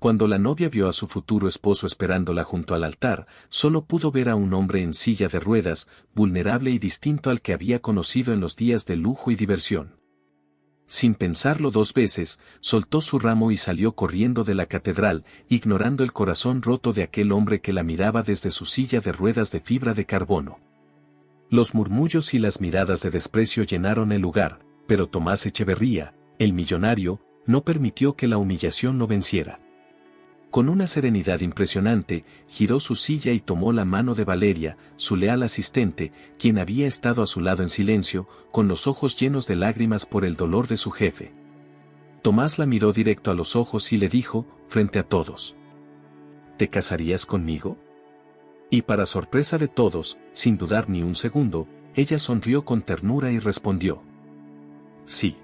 Cuando la novia vio a su futuro esposo esperándola junto al altar, solo pudo ver a un hombre en silla de ruedas, vulnerable y distinto al que había conocido en los días de lujo y diversión. Sin pensarlo dos veces, soltó su ramo y salió corriendo de la catedral, ignorando el corazón roto de aquel hombre que la miraba desde su silla de ruedas de fibra de carbono. Los murmullos y las miradas de desprecio llenaron el lugar, pero Tomás Echeverría, el millonario, no permitió que la humillación lo venciera. Con una serenidad impresionante, giró su silla y tomó la mano de Valeria, su leal asistente, quien había estado a su lado en silencio, con los ojos llenos de lágrimas por el dolor de su jefe. Tomás la miró directo a los ojos y le dijo, frente a todos: ¿te casarías conmigo? Y para sorpresa de todos, sin dudar ni un segundo, ella sonrió con ternura y respondió: sí.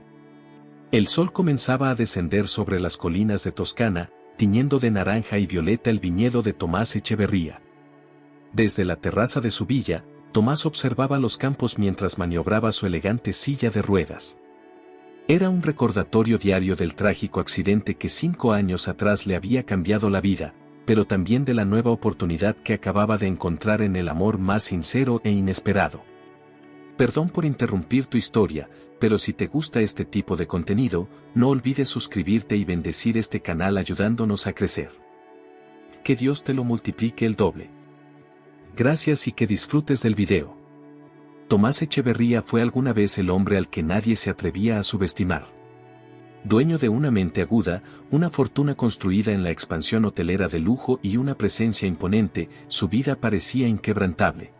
El sol comenzaba a descender sobre las colinas de Toscana, tiñendo de naranja y violeta el viñedo de Tomás Echeverría. Desde la terraza de su villa, Tomás observaba los campos mientras maniobraba su elegante silla de ruedas. Era un recordatorio diario del trágico accidente que 5 años atrás le había cambiado la vida, pero también de la nueva oportunidad que acababa de encontrar en el amor más sincero e inesperado. Perdón por interrumpir tu historia, pero si te gusta este tipo de contenido, no olvides suscribirte y bendecir este canal ayudándonos a crecer. Que Dios te lo multiplique el doble. Gracias y que disfrutes del video. Tomás Echeverría fue alguna vez el hombre al que nadie se atrevía a subestimar. Dueño de una mente aguda, una fortuna construida en la expansión hotelera de lujo y una presencia imponente, su vida parecía inquebrantable.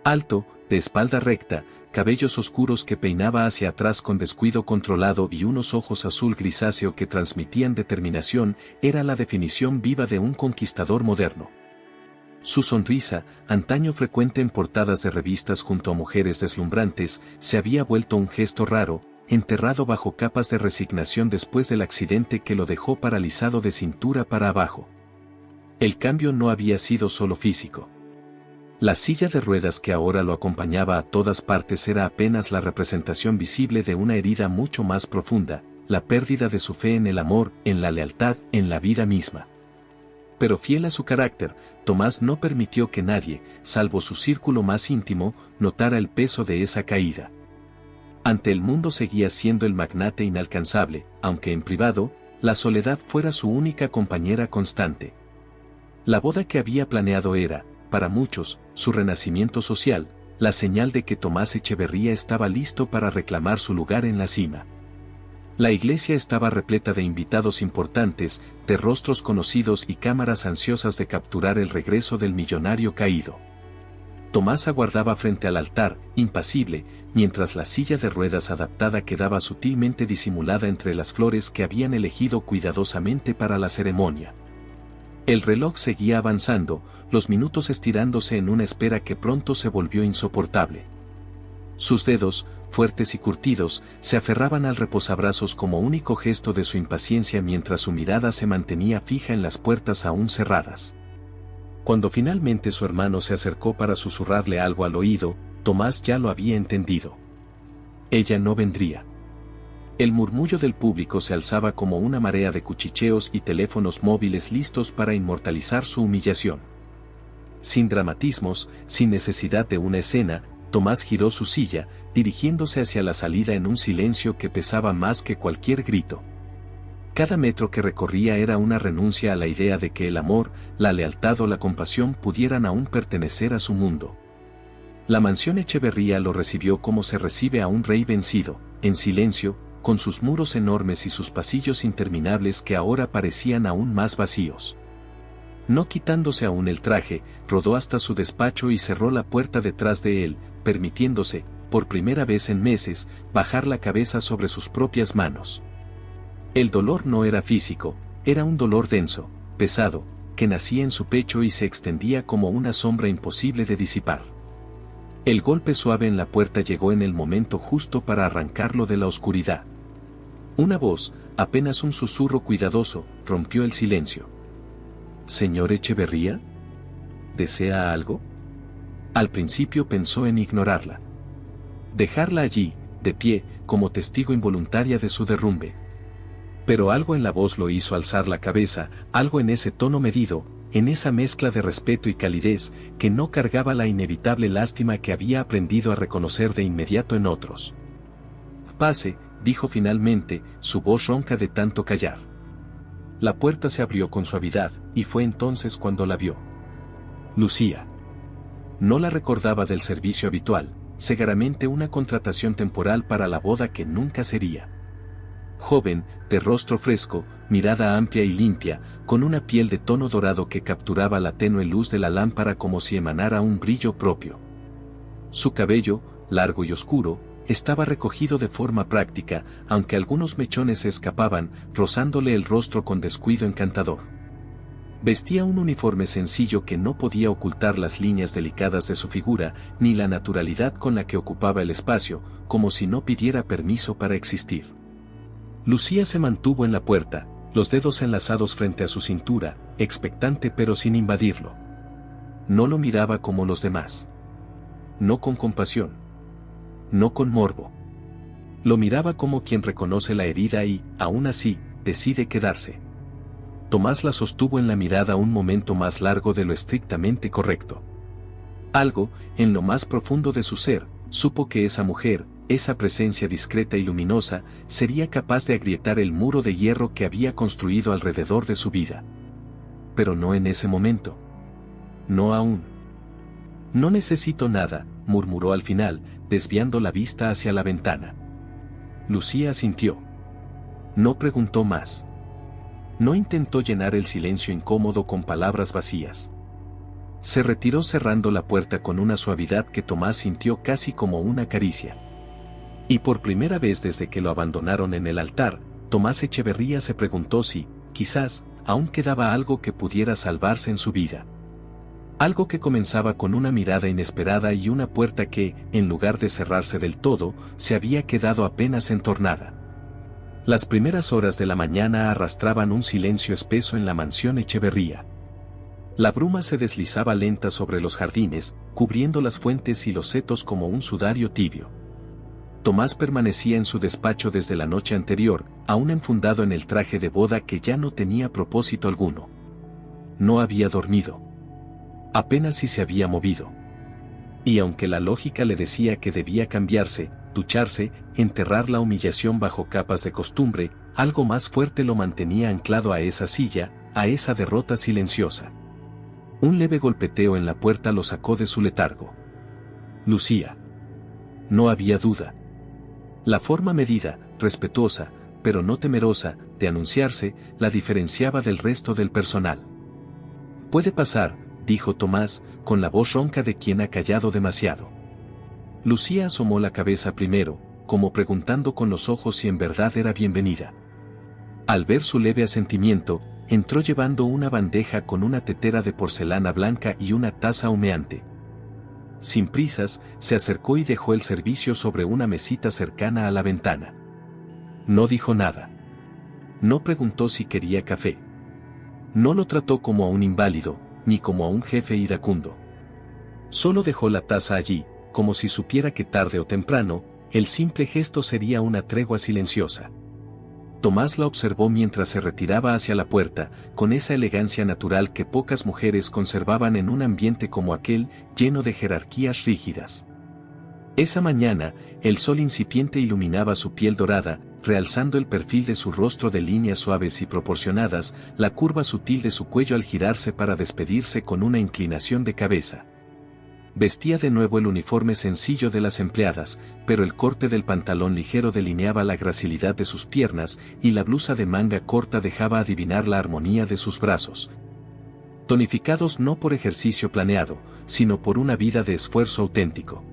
Alto, de espalda recta, cabellos oscuros que peinaba hacia atrás con descuido controlado y unos ojos azul grisáceo que transmitían determinación, era la definición viva de un conquistador moderno. Su sonrisa, antaño frecuente en portadas de revistas junto a mujeres deslumbrantes, se había vuelto un gesto raro, enterrado bajo capas de resignación después del accidente que lo dejó paralizado de cintura para abajo. El cambio no había sido solo físico. La silla de ruedas que ahora lo acompañaba a todas partes era apenas la representación visible de una herida mucho más profunda, la pérdida de su fe en el amor, en la lealtad, en la vida misma. Pero fiel a su carácter, Tomás no permitió que nadie, salvo su círculo más íntimo, notara el peso de esa caída. Ante el mundo seguía siendo el magnate inalcanzable, aunque en privado, la soledad fuera su única compañera constante. La boda que había planeado era, para muchos, su renacimiento social, la señal de que Tomás Echeverría estaba listo para reclamar su lugar en la cima. La iglesia estaba repleta de invitados importantes, de rostros conocidos y cámaras ansiosas de capturar el regreso del millonario caído. Tomás aguardaba frente al altar, impasible, mientras la silla de ruedas adaptada quedaba sutilmente disimulada entre las flores que habían elegido cuidadosamente para la ceremonia. El reloj seguía avanzando, los minutos estirándose en una espera que pronto se volvió insoportable. Sus dedos, fuertes y curtidos, se aferraban al reposabrazos como único gesto de su impaciencia mientras su mirada se mantenía fija en las puertas aún cerradas. Cuando finalmente su hermano se acercó para susurrarle algo al oído, Tomás ya lo había entendido. Ella no vendría. El murmullo del público se alzaba como una marea de cuchicheos y teléfonos móviles listos para inmortalizar su humillación. Sin dramatismos, sin necesidad de una escena, Tomás giró su silla, dirigiéndose hacia la salida en un silencio que pesaba más que cualquier grito. Cada metro que recorría era una renuncia a la idea de que el amor, la lealtad o la compasión pudieran aún pertenecer a su mundo. La mansión Echeverría lo recibió como se recibe a un rey vencido, en silencio, con sus muros enormes y sus pasillos interminables que ahora parecían aún más vacíos. No quitándose aún el traje, rodó hasta su despacho y cerró la puerta detrás de él, permitiéndose, por primera vez en meses, bajar la cabeza sobre sus propias manos. El dolor no era físico, era un dolor denso, pesado, que nacía en su pecho y se extendía como una sombra imposible de disipar. El golpe suave en la puerta llegó en el momento justo para arrancarlo de la oscuridad. Una voz, apenas un susurro cuidadoso, rompió el silencio. «¿Señor Echeverría? ¿Desea algo?» Al principio pensó en ignorarla. Dejarla allí, de pie, como testigo involuntaria de su derrumbe. Pero algo en la voz lo hizo alzar la cabeza, algo en ese tono medido, en esa mezcla de respeto y calidez, que no cargaba la inevitable lástima que había aprendido a reconocer de inmediato en otros. «Pase», dijo finalmente, su voz ronca de tanto callar. La puerta se abrió con suavidad, y fue entonces cuando la vio. Lucía. No la recordaba del servicio habitual, seguramente una contratación temporal para la boda que nunca sería. Joven, de rostro fresco, mirada amplia y limpia, con una piel de tono dorado que capturaba la tenue luz de la lámpara como si emanara un brillo propio. Su cabello, largo y oscuro, estaba recogido de forma práctica, aunque algunos mechones se escapaban, rozándole el rostro con descuido encantador. Vestía un uniforme sencillo que no podía ocultar las líneas delicadas de su figura, ni la naturalidad con la que ocupaba el espacio, como si no pidiera permiso para existir. Lucía se mantuvo en la puerta, los dedos enlazados frente a su cintura, expectante pero sin invadirlo. No lo miraba como los demás. No con compasión. No con morbo. Lo miraba como quien reconoce la herida y, aún así, decide quedarse. Tomás la sostuvo en la mirada un momento más largo de lo estrictamente correcto. Algo, en lo más profundo de su ser, supo que esa mujer, esa presencia discreta y luminosa, sería capaz de agrietar el muro de hierro que había construido alrededor de su vida. Pero no en ese momento. No aún. «No necesito nada», murmuró al final, desviando la vista hacia la ventana. Lucía asintió. No preguntó más. No intentó llenar el silencio incómodo con palabras vacías. Se retiró cerrando la puerta con una suavidad que Tomás sintió casi como una caricia. Y por primera vez desde que lo abandonaron en el altar, Tomás Echeverría se preguntó si, quizás, aún quedaba algo que pudiera salvarse en su vida. Algo que comenzaba con una mirada inesperada y una puerta que, en lugar de cerrarse del todo, se había quedado apenas entornada. Las primeras horas de la mañana arrastraban un silencio espeso en la mansión Echeverría. La bruma se deslizaba lenta sobre los jardines, cubriendo las fuentes y los setos como un sudario tibio. Tomás permanecía en su despacho desde la noche anterior, aún enfundado en el traje de boda que ya no tenía propósito alguno. No había dormido. Apenas si se había movido. Y aunque la lógica le decía que debía cambiarse, ducharse, enterrar la humillación bajo capas de costumbre, algo más fuerte lo mantenía anclado a esa silla, a esa derrota silenciosa. Un leve golpeteo en la puerta lo sacó de su letargo. Lucía. No había duda. La forma medida, respetuosa, pero no temerosa, de anunciarse, la diferenciaba del resto del personal. «Puede pasar», dijo Tomás, con la voz ronca de quien ha callado demasiado. Lucía asomó la cabeza primero, como preguntando con los ojos si en verdad era bienvenida. Al ver su leve asentimiento, entró llevando una bandeja con una tetera de porcelana blanca y una taza humeante. Sin prisas, se acercó y dejó el servicio sobre una mesita cercana a la ventana. No dijo nada. No preguntó si quería café. No lo trató como a un inválido, ni como a un jefe iracundo. Solo dejó la taza allí, como si supiera que tarde o temprano, el simple gesto sería una tregua silenciosa. Tomás la observó mientras se retiraba hacia la puerta, con esa elegancia natural que pocas mujeres conservaban en un ambiente como aquel, lleno de jerarquías rígidas. Esa mañana, el sol incipiente iluminaba su piel dorada, realzando el perfil de su rostro de líneas suaves y proporcionadas, la curva sutil de su cuello al girarse para despedirse con una inclinación de cabeza. Vestía de nuevo el uniforme sencillo de las empleadas, pero el corte del pantalón ligero delineaba la gracilidad de sus piernas y la blusa de manga corta dejaba adivinar la armonía de sus brazos. Tonificados no por ejercicio planeado, sino por una vida de esfuerzo auténtico.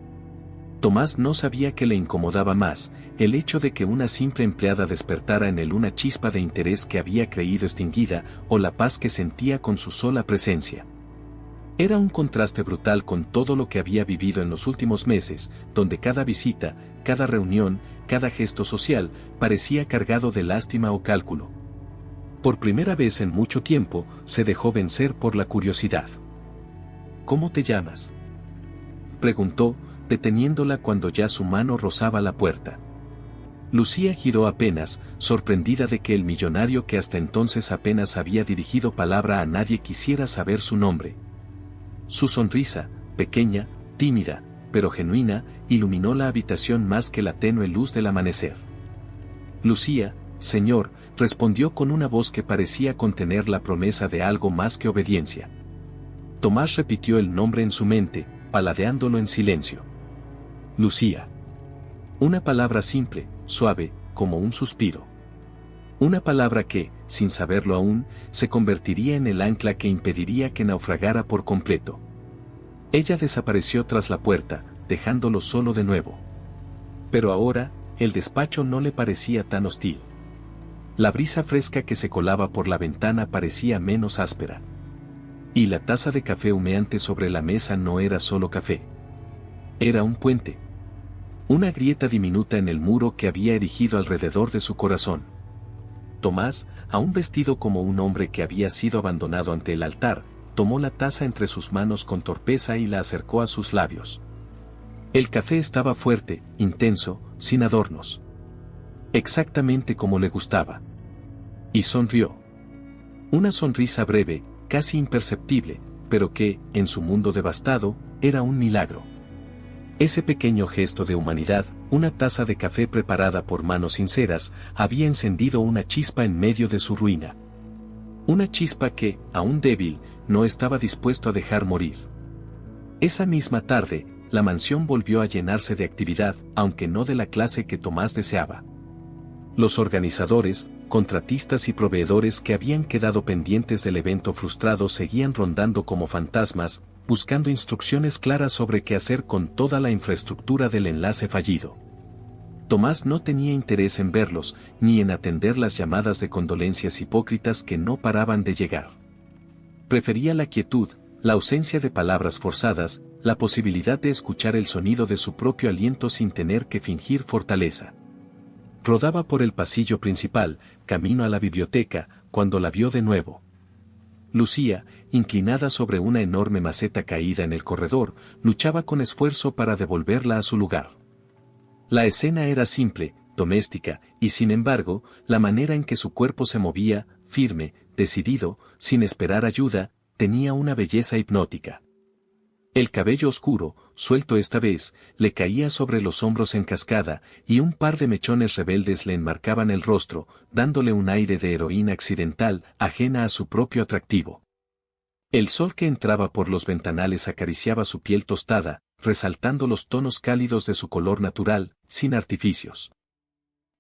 Tomás no sabía qué le incomodaba más, el hecho de que una simple empleada despertara en él una chispa de interés que había creído extinguida, o la paz que sentía con su sola presencia. Era un contraste brutal con todo lo que había vivido en los últimos meses, donde cada visita, cada reunión, cada gesto social, parecía cargado de lástima o cálculo. Por primera vez en mucho tiempo, se dejó vencer por la curiosidad. «¿Cómo te llamas?», preguntó, deteniéndola cuando ya su mano rozaba la puerta. Lucía giró apenas, sorprendida de que el millonario que hasta entonces apenas había dirigido palabra a nadie quisiera saber su nombre. Su sonrisa, pequeña, tímida, pero genuina, iluminó la habitación más que la tenue luz del amanecer. Lucía, señor, respondió con una voz que parecía contener la promesa de algo más que obediencia. Tomás repitió el nombre en su mente, paladeándolo en silencio. Lucía. Una palabra simple, suave, como un suspiro. Una palabra que, sin saberlo aún, se convertiría en el ancla que impediría que naufragara por completo. Ella desapareció tras la puerta, dejándolo solo de nuevo. Pero ahora, el despacho no le parecía tan hostil. La brisa fresca que se colaba por la ventana parecía menos áspera. Y la taza de café humeante sobre la mesa no era solo café. Era un puente. Una grieta diminuta en el muro que había erigido alrededor de su corazón. Tomás, aún vestido como un hombre que había sido abandonado ante el altar, tomó la taza entre sus manos con torpeza y la acercó a sus labios. El café estaba fuerte, intenso, sin adornos. Exactamente como le gustaba. Y sonrió. Una sonrisa breve, casi imperceptible, pero que, en su mundo devastado, era un milagro. Ese pequeño gesto de humanidad, una taza de café preparada por manos sinceras, había encendido una chispa en medio de su ruina. Una chispa que, aún débil, no estaba dispuesto a dejar morir. Esa misma tarde, la mansión volvió a llenarse de actividad, aunque no de la clase que Tomás deseaba. Los organizadores, contratistas y proveedores que habían quedado pendientes del evento frustrado seguían rondando como fantasmas, buscando instrucciones claras sobre qué hacer con toda la infraestructura del enlace fallido. Tomás no tenía interés en verlos, ni en atender las llamadas de condolencias hipócritas que no paraban de llegar. Prefería la quietud, la ausencia de palabras forzadas, la posibilidad de escuchar el sonido de su propio aliento sin tener que fingir fortaleza. Rodaba por el pasillo principal, camino a la biblioteca, cuando la vio de nuevo. Lucía, inclinada sobre una enorme maceta caída en el corredor, luchaba con esfuerzo para devolverla a su lugar. La escena era simple, doméstica, y sin embargo, la manera en que su cuerpo se movía, firme, decidido, sin esperar ayuda, tenía una belleza hipnótica. El cabello oscuro, suelto esta vez, le caía sobre los hombros en cascada, y un par de mechones rebeldes le enmarcaban el rostro, dándole un aire de heroína accidental, ajena a su propio atractivo. El sol que entraba por los ventanales acariciaba su piel tostada, resaltando los tonos cálidos de su color natural, sin artificios.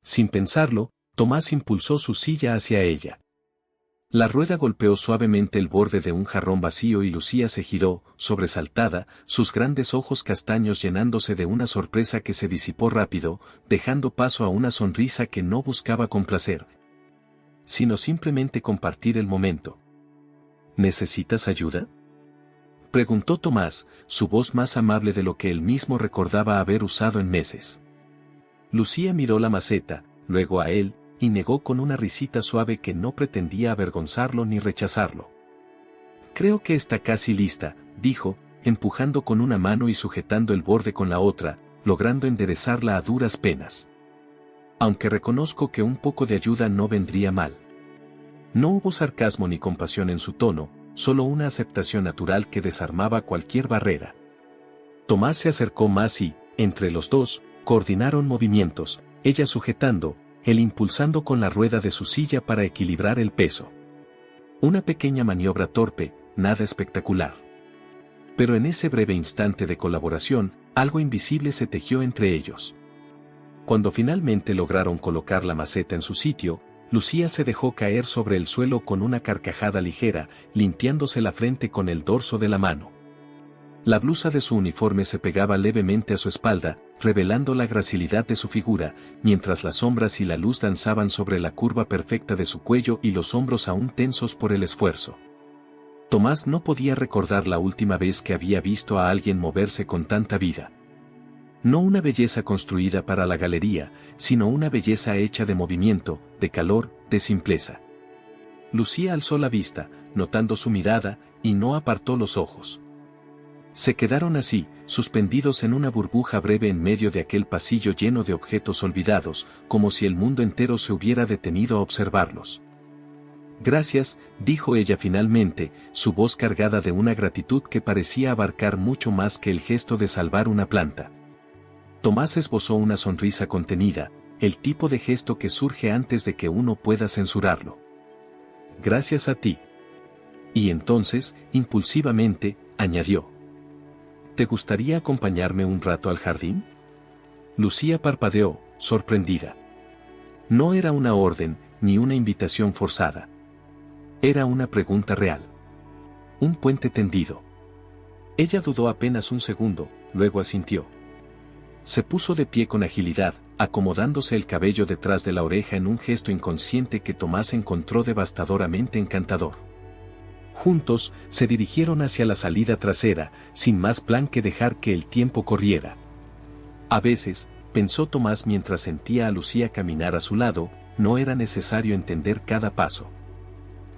Sin pensarlo, Tomás impulsó su silla hacia ella. La rueda golpeó suavemente el borde de un jarrón vacío y Lucía se giró, sobresaltada, sus grandes ojos castaños llenándose de una sorpresa que se disipó rápido, dejando paso a una sonrisa que no buscaba complacer, sino simplemente compartir el momento. ¿Necesitas ayuda?, preguntó Tomás, su voz más amable de lo que él mismo recordaba haber usado en meses. Lucía miró la maceta, luego a él, y negó con una risita suave que no pretendía avergonzarlo ni rechazarlo. Creo que está casi lista, dijo, empujando con una mano y sujetando el borde con la otra, logrando enderezarla a duras penas. Aunque reconozco que un poco de ayuda no vendría mal. No hubo sarcasmo ni compasión en su tono, solo una aceptación natural que desarmaba cualquier barrera. Tomás se acercó más y, entre los dos, coordinaron movimientos, ella sujetando, él impulsando con la rueda de su silla para equilibrar el peso. Una pequeña maniobra torpe, nada espectacular. Pero en ese breve instante de colaboración, algo invisible se tejió entre ellos. Cuando finalmente lograron colocar la maceta en su sitio, Lucía se dejó caer sobre el suelo con una carcajada ligera, limpiándose la frente con el dorso de la mano. La blusa de su uniforme se pegaba levemente a su espalda, revelando la gracilidad de su figura, mientras las sombras y la luz danzaban sobre la curva perfecta de su cuello y los hombros aún tensos por el esfuerzo. Tomás no podía recordar la última vez que había visto a alguien moverse con tanta vida. No una belleza construida para la galería, sino una belleza hecha de movimiento, de calor, de simpleza. Lucía alzó la vista, notando su mirada, y no apartó los ojos. Se quedaron así, suspendidos en una burbuja breve en medio de aquel pasillo lleno de objetos olvidados, como si el mundo entero se hubiera detenido a observarlos. Gracias, dijo ella finalmente, su voz cargada de una gratitud que parecía abarcar mucho más que el gesto de salvar una planta. Tomás esbozó una sonrisa contenida, el tipo de gesto que surge antes de que uno pueda censurarlo. Gracias a ti. Y entonces, impulsivamente, añadió. ¿Te gustaría acompañarme un rato al jardín? Lucía parpadeó, sorprendida. No era una orden, ni una invitación forzada. Era una pregunta real. Un puente tendido. Ella dudó apenas un segundo, luego asintió. Se puso de pie con agilidad, acomodándose el cabello detrás de la oreja en un gesto inconsciente que Tomás encontró devastadoramente encantador. Juntos, se dirigieron hacia la salida trasera, sin más plan que dejar que el tiempo corriera. A veces, pensó Tomás mientras sentía a Lucía caminar a su lado, no era necesario entender cada paso.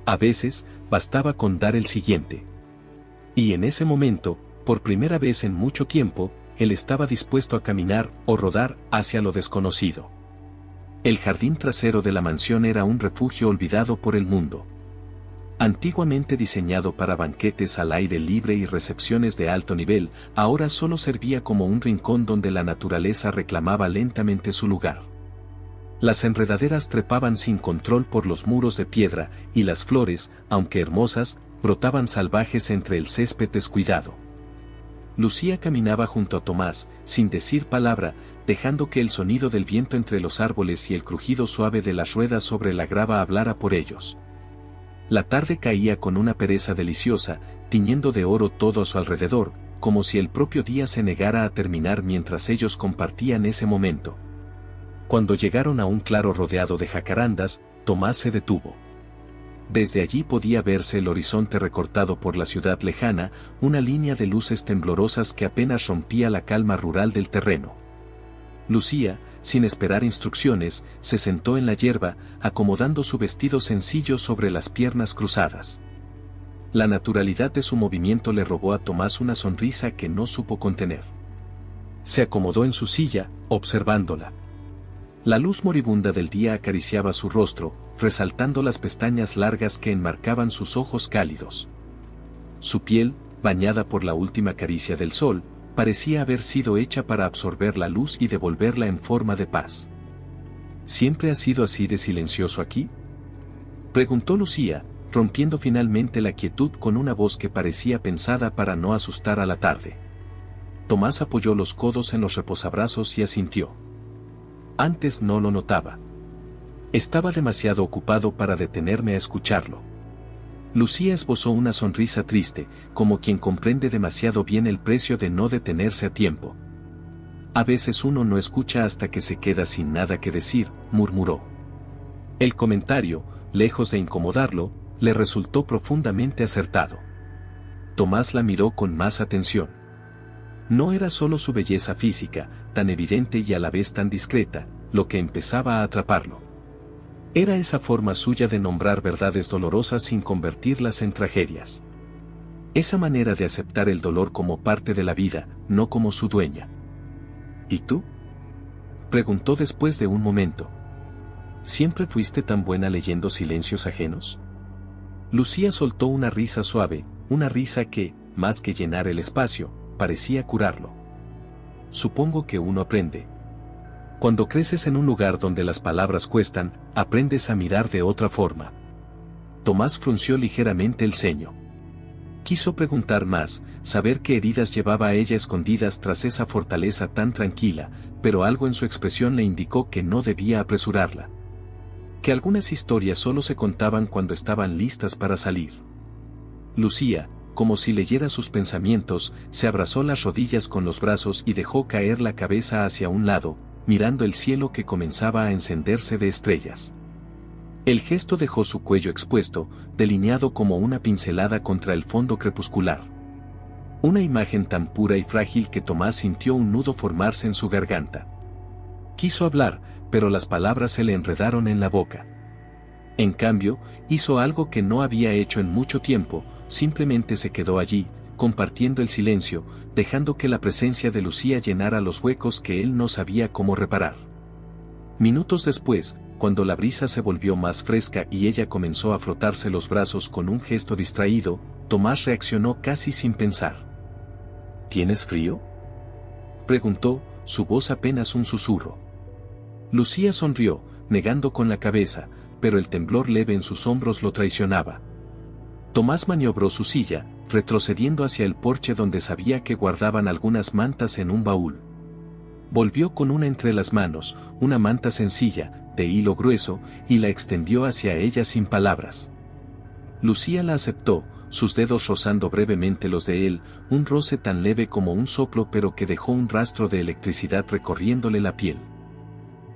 A veces, bastaba con dar el siguiente. Y en ese momento, por primera vez en mucho tiempo, él estaba dispuesto a caminar o rodar hacia lo desconocido. El jardín trasero de la mansión era un refugio olvidado por el mundo. Antiguamente diseñado para banquetes al aire libre y recepciones de alto nivel, ahora solo servía como un rincón donde la naturaleza reclamaba lentamente su lugar. Las enredaderas trepaban sin control por los muros de piedra, y las flores, aunque hermosas, brotaban salvajes entre el césped descuidado. Lucía caminaba junto a Tomás, sin decir palabra, dejando que el sonido del viento entre los árboles y el crujido suave de las ruedas sobre la grava hablara por ellos. La tarde caía con una pereza deliciosa, tiñendo de oro todo a su alrededor, como si el propio día se negara a terminar mientras ellos compartían ese momento. Cuando llegaron a un claro rodeado de jacarandas, Tomás se detuvo. Desde allí podía verse el horizonte recortado por la ciudad lejana, una línea de luces temblorosas que apenas rompía la calma rural del terreno. Lucía, sin esperar instrucciones, se sentó en la hierba, acomodando su vestido sencillo sobre las piernas cruzadas. La naturalidad de su movimiento le robó a Tomás una sonrisa que no supo contener. Se acomodó en su silla, observándola. La luz moribunda del día acariciaba su rostro, resaltando las pestañas largas que enmarcaban sus ojos cálidos. Su piel, bañada por la última caricia del sol, parecía haber sido hecha para absorber la luz y devolverla en forma de paz. ¿Siempre ha sido así de silencioso aquí?, preguntó Lucía, rompiendo finalmente la quietud con una voz que parecía pensada para no asustar a la tarde. Tomás apoyó los codos en los reposabrazos y asintió. Antes no lo notaba. Estaba demasiado ocupado para detenerme a escucharlo. Lucía esbozó una sonrisa triste, como quien comprende demasiado bien el precio de no detenerse a tiempo. A veces uno no escucha hasta que se queda sin nada que decir, murmuró. El comentario, lejos de incomodarlo, le resultó profundamente acertado. Tomás la miró con más atención. No era solo su belleza física, tan evidente y a la vez tan discreta, lo que empezaba a atraparlo. Era esa forma suya de nombrar verdades dolorosas sin convertirlas en tragedias. Esa manera de aceptar el dolor como parte de la vida, no como su dueña. ¿Y tú?, preguntó después de un momento. ¿Siempre fuiste tan buena leyendo silencios ajenos? Lucía soltó una risa suave, una risa que, más que llenar el espacio, parecía curarlo. Supongo que uno aprende. Cuando creces en un lugar donde las palabras cuestan, aprendes a mirar de otra forma. Tomás frunció ligeramente el ceño. Quiso preguntar más, saber qué heridas llevaba a ella escondidas tras esa fortaleza tan tranquila, pero algo en su expresión le indicó que no debía apresurarla. Que algunas historias solo se contaban cuando estaban listas para salir. Lucía, como si leyera sus pensamientos, se abrazó las rodillas con los brazos y dejó caer la cabeza hacia un lado, mirando el cielo que comenzaba a encenderse de estrellas. El gesto dejó su cuello expuesto, delineado como una pincelada contra el fondo crepuscular. Una imagen tan pura y frágil que Tomás sintió un nudo formarse en su garganta. Quiso hablar, pero las palabras se le enredaron en la boca. En cambio, hizo algo que no había hecho en mucho tiempo, simplemente se quedó allí, compartiendo el silencio, dejando que la presencia de Lucía llenara los huecos que él no sabía cómo reparar. Minutos después, cuando la brisa se volvió más fresca y ella comenzó a frotarse los brazos con un gesto distraído, Tomás reaccionó casi sin pensar. ¿Tienes frío?, preguntó, su voz apenas un susurro. Lucía sonrió, negando con la cabeza, pero el temblor leve en sus hombros lo traicionaba. Tomás maniobró su silla, retrocediendo hacia el porche donde sabía que guardaban algunas mantas en un baúl. Volvió con una entre las manos, una manta sencilla, de hilo grueso, y la extendió hacia ella sin palabras. Lucía la aceptó, sus dedos rozando brevemente los de él, un roce tan leve como un soplo pero que dejó un rastro de electricidad recorriéndole la piel.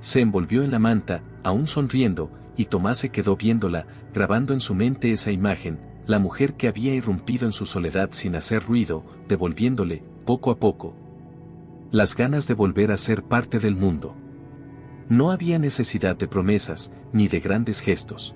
Se envolvió en la manta, aún sonriendo, y Tomás se quedó viéndola, grabando en su mente esa imagen, la mujer que había irrumpido en su soledad sin hacer ruido, devolviéndole, poco a poco, las ganas de volver a ser parte del mundo. No había necesidad de promesas, ni de grandes gestos.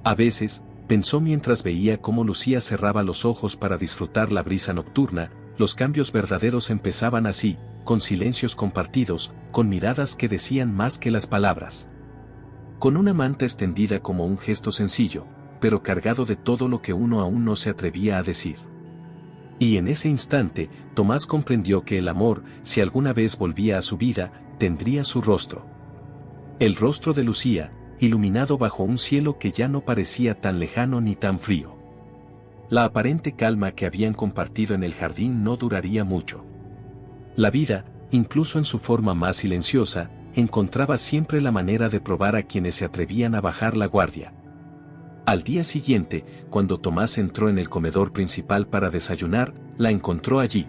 A veces, pensó mientras veía cómo Lucía cerraba los ojos para disfrutar la brisa nocturna, los cambios verdaderos empezaban así, con silencios compartidos, con miradas que decían más que las palabras. Con una manta extendida como un gesto sencillo, pero cargado de todo lo que uno aún no se atrevía a decir. Y en ese instante, Tomás comprendió que el amor, si alguna vez volvía a su vida, tendría su rostro. El rostro de Lucía, iluminado bajo un cielo que ya no parecía tan lejano ni tan frío. La aparente calma que habían compartido en el jardín no duraría mucho. La vida, incluso en su forma más silenciosa, encontraba siempre la manera de probar a quienes se atrevían a bajar la guardia. Al día siguiente, cuando Tomás entró en el comedor principal para desayunar, la encontró allí.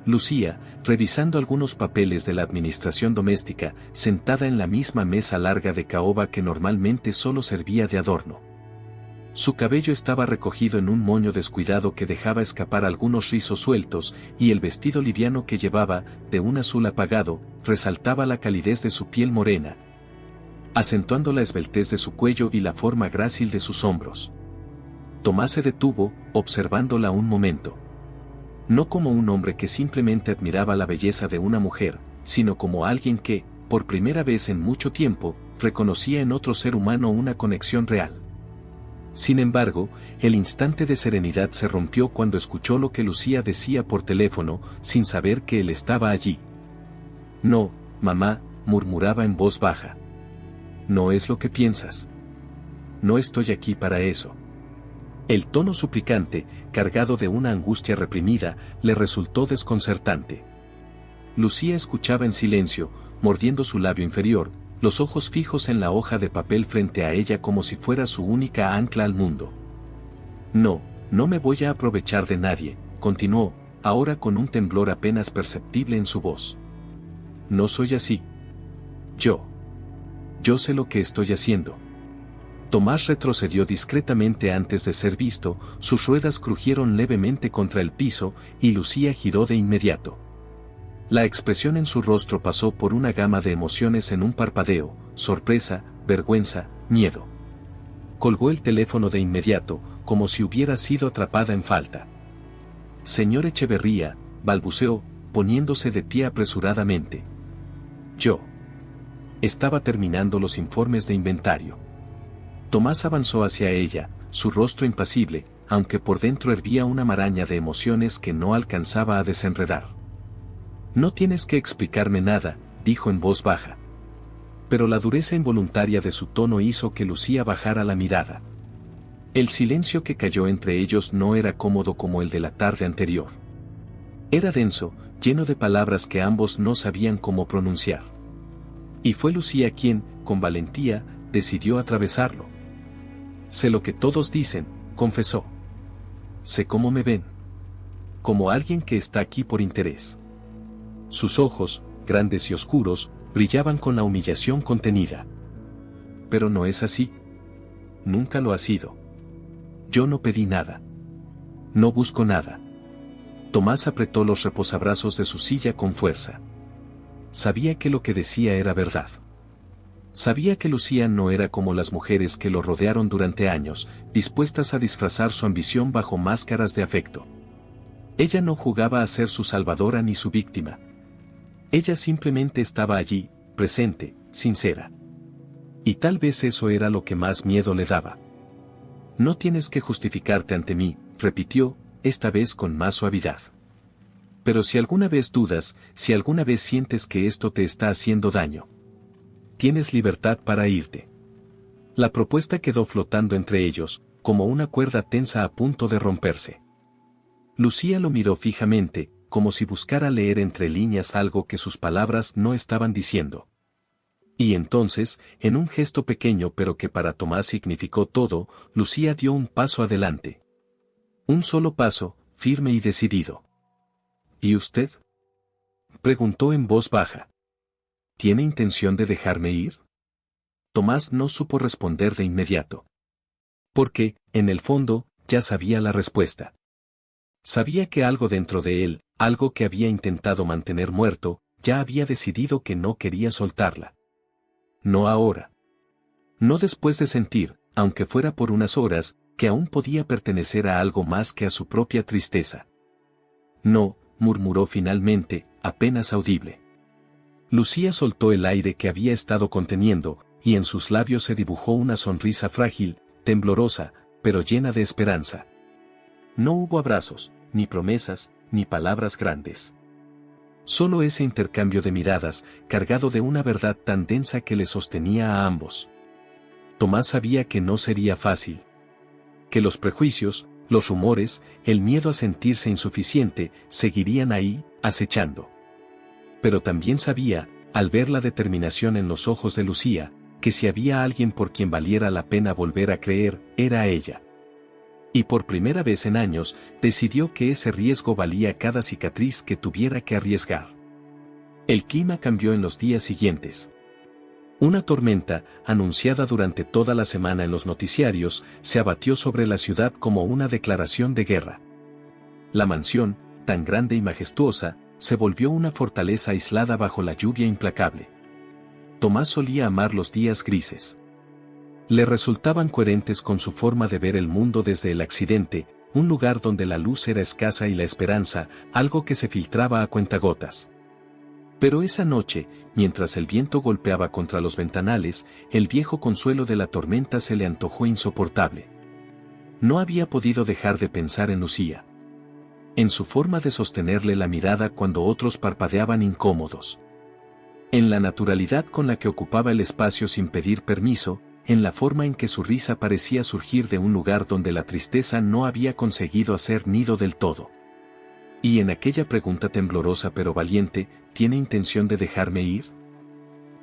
Lucía, revisando algunos papeles de la administración doméstica, sentada en la misma mesa larga de caoba que normalmente solo servía de adorno. Su cabello estaba recogido en un moño descuidado que dejaba escapar algunos rizos sueltos, y el vestido liviano que llevaba, de un azul apagado, resaltaba la calidez de su piel morena, acentuando la esbeltez de su cuello y la forma grácil de sus hombros. Tomás se detuvo, observándola un momento. No como un hombre que simplemente admiraba la belleza de una mujer, sino como alguien que, por primera vez en mucho tiempo, reconocía en otro ser humano una conexión real. Sin embargo, el instante de serenidad se rompió cuando escuchó lo que Lucía decía por teléfono, sin saber que él estaba allí. «No, mamá», murmuraba en voz baja. «No es lo que piensas. No estoy aquí para eso». El tono suplicante, cargado de una angustia reprimida, le resultó desconcertante. Lucía escuchaba en silencio, mordiendo su labio inferior, los ojos fijos en la hoja de papel frente a ella como si fuera su única ancla al mundo. «No, no me voy a aprovechar de nadie», continuó, ahora con un temblor apenas perceptible en su voz. «No soy así. Yo sé lo que estoy haciendo». Tomás retrocedió discretamente antes de ser visto, sus ruedas crujieron levemente contra el piso, y Lucía giró de inmediato. La expresión en su rostro pasó por una gama de emociones en un parpadeo: sorpresa, vergüenza, miedo. Colgó el teléfono de inmediato, como si hubiera sido atrapada en falta. «Señor Echeverría», balbuceó, poniéndose de pie apresuradamente. «Yo estaba terminando los informes de inventario». Tomás avanzó hacia ella, su rostro impasible, aunque por dentro hervía una maraña de emociones que no alcanzaba a desenredar. «No tienes que explicarme nada», dijo en voz baja. Pero la dureza involuntaria de su tono hizo que Lucía bajara la mirada. El silencio que cayó entre ellos no era cómodo como el de la tarde anterior. Era denso, lleno de palabras que ambos no sabían cómo pronunciar. Y fue Lucía quien, con valentía, decidió atravesarlo. «Sé lo que todos dicen», confesó. «Sé cómo me ven. Como alguien que está aquí por interés». Sus ojos, grandes y oscuros, brillaban con la humillación contenida. «Pero no es así. Nunca lo ha sido. Yo no pedí nada. No busco nada». Tomás apretó los reposabrazos de su silla con fuerza. Sabía que lo que decía era verdad. Sabía que Lucía no era como las mujeres que lo rodearon durante años, dispuestas a disfrazar su ambición bajo máscaras de afecto. Ella no jugaba a ser su salvadora ni su víctima. Ella simplemente estaba allí, presente, sincera. Y tal vez eso era lo que más miedo le daba. No tienes que justificarte ante mí, repitió, esta vez con más suavidad. Pero si alguna vez dudas, si alguna vez sientes que esto te está haciendo daño, tienes libertad para irte. La propuesta quedó flotando entre ellos, como una cuerda tensa a punto de romperse. Lucía lo miró fijamente, como si buscara leer entre líneas algo que sus palabras no estaban diciendo. Y entonces, en un gesto pequeño pero que para Tomás significó todo, Lucía dio un paso adelante. Un solo paso, firme y decidido. ¿Y usted?, preguntó en voz baja. ¿Tiene intención de dejarme ir? Tomás no supo responder de inmediato. Porque, en el fondo, ya sabía la respuesta. Sabía que algo dentro de él, algo que había intentado mantener muerto, ya había decidido que no quería soltarla. No ahora. No después de sentir, aunque fuera por unas horas, que aún podía pertenecer a algo más que a su propia tristeza. No, murmuró finalmente, apenas audible. Lucía soltó el aire que había estado conteniendo, y en sus labios se dibujó una sonrisa frágil, temblorosa, pero llena de esperanza. No hubo abrazos, ni promesas, ni palabras grandes. Solo ese intercambio de miradas, cargado de una verdad tan densa que le sostenía a ambos. Tomás sabía que no sería fácil. Que los prejuicios, los rumores, el miedo a sentirse insuficiente, seguirían ahí, acechando. Pero también sabía, al ver la determinación en los ojos de Lucía, que si había alguien por quien valiera la pena volver a creer, era ella. Y por primera vez en años, decidió que ese riesgo valía cada cicatriz que tuviera que arriesgar. El clima cambió en los días siguientes. Una tormenta, anunciada durante toda la semana en los noticiarios, se abatió sobre la ciudad como una declaración de guerra. La mansión, tan grande y majestuosa, se volvió una fortaleza aislada bajo la lluvia implacable. Tomás solía amar los días grises. Le resultaban coherentes con su forma de ver el mundo desde el accidente, un lugar donde la luz era escasa y la esperanza, algo que se filtraba a cuentagotas. Pero esa noche, mientras el viento golpeaba contra los ventanales, el viejo consuelo de la tormenta se le antojó insoportable. No había podido dejar de pensar en Lucía. En su forma de sostenerle la mirada cuando otros parpadeaban incómodos. En la naturalidad con la que ocupaba el espacio sin pedir permiso, en la forma en que su risa parecía surgir de un lugar donde la tristeza no había conseguido hacer nido del todo. Y en aquella pregunta temblorosa pero valiente, ¿tiene intención de dejarme ir?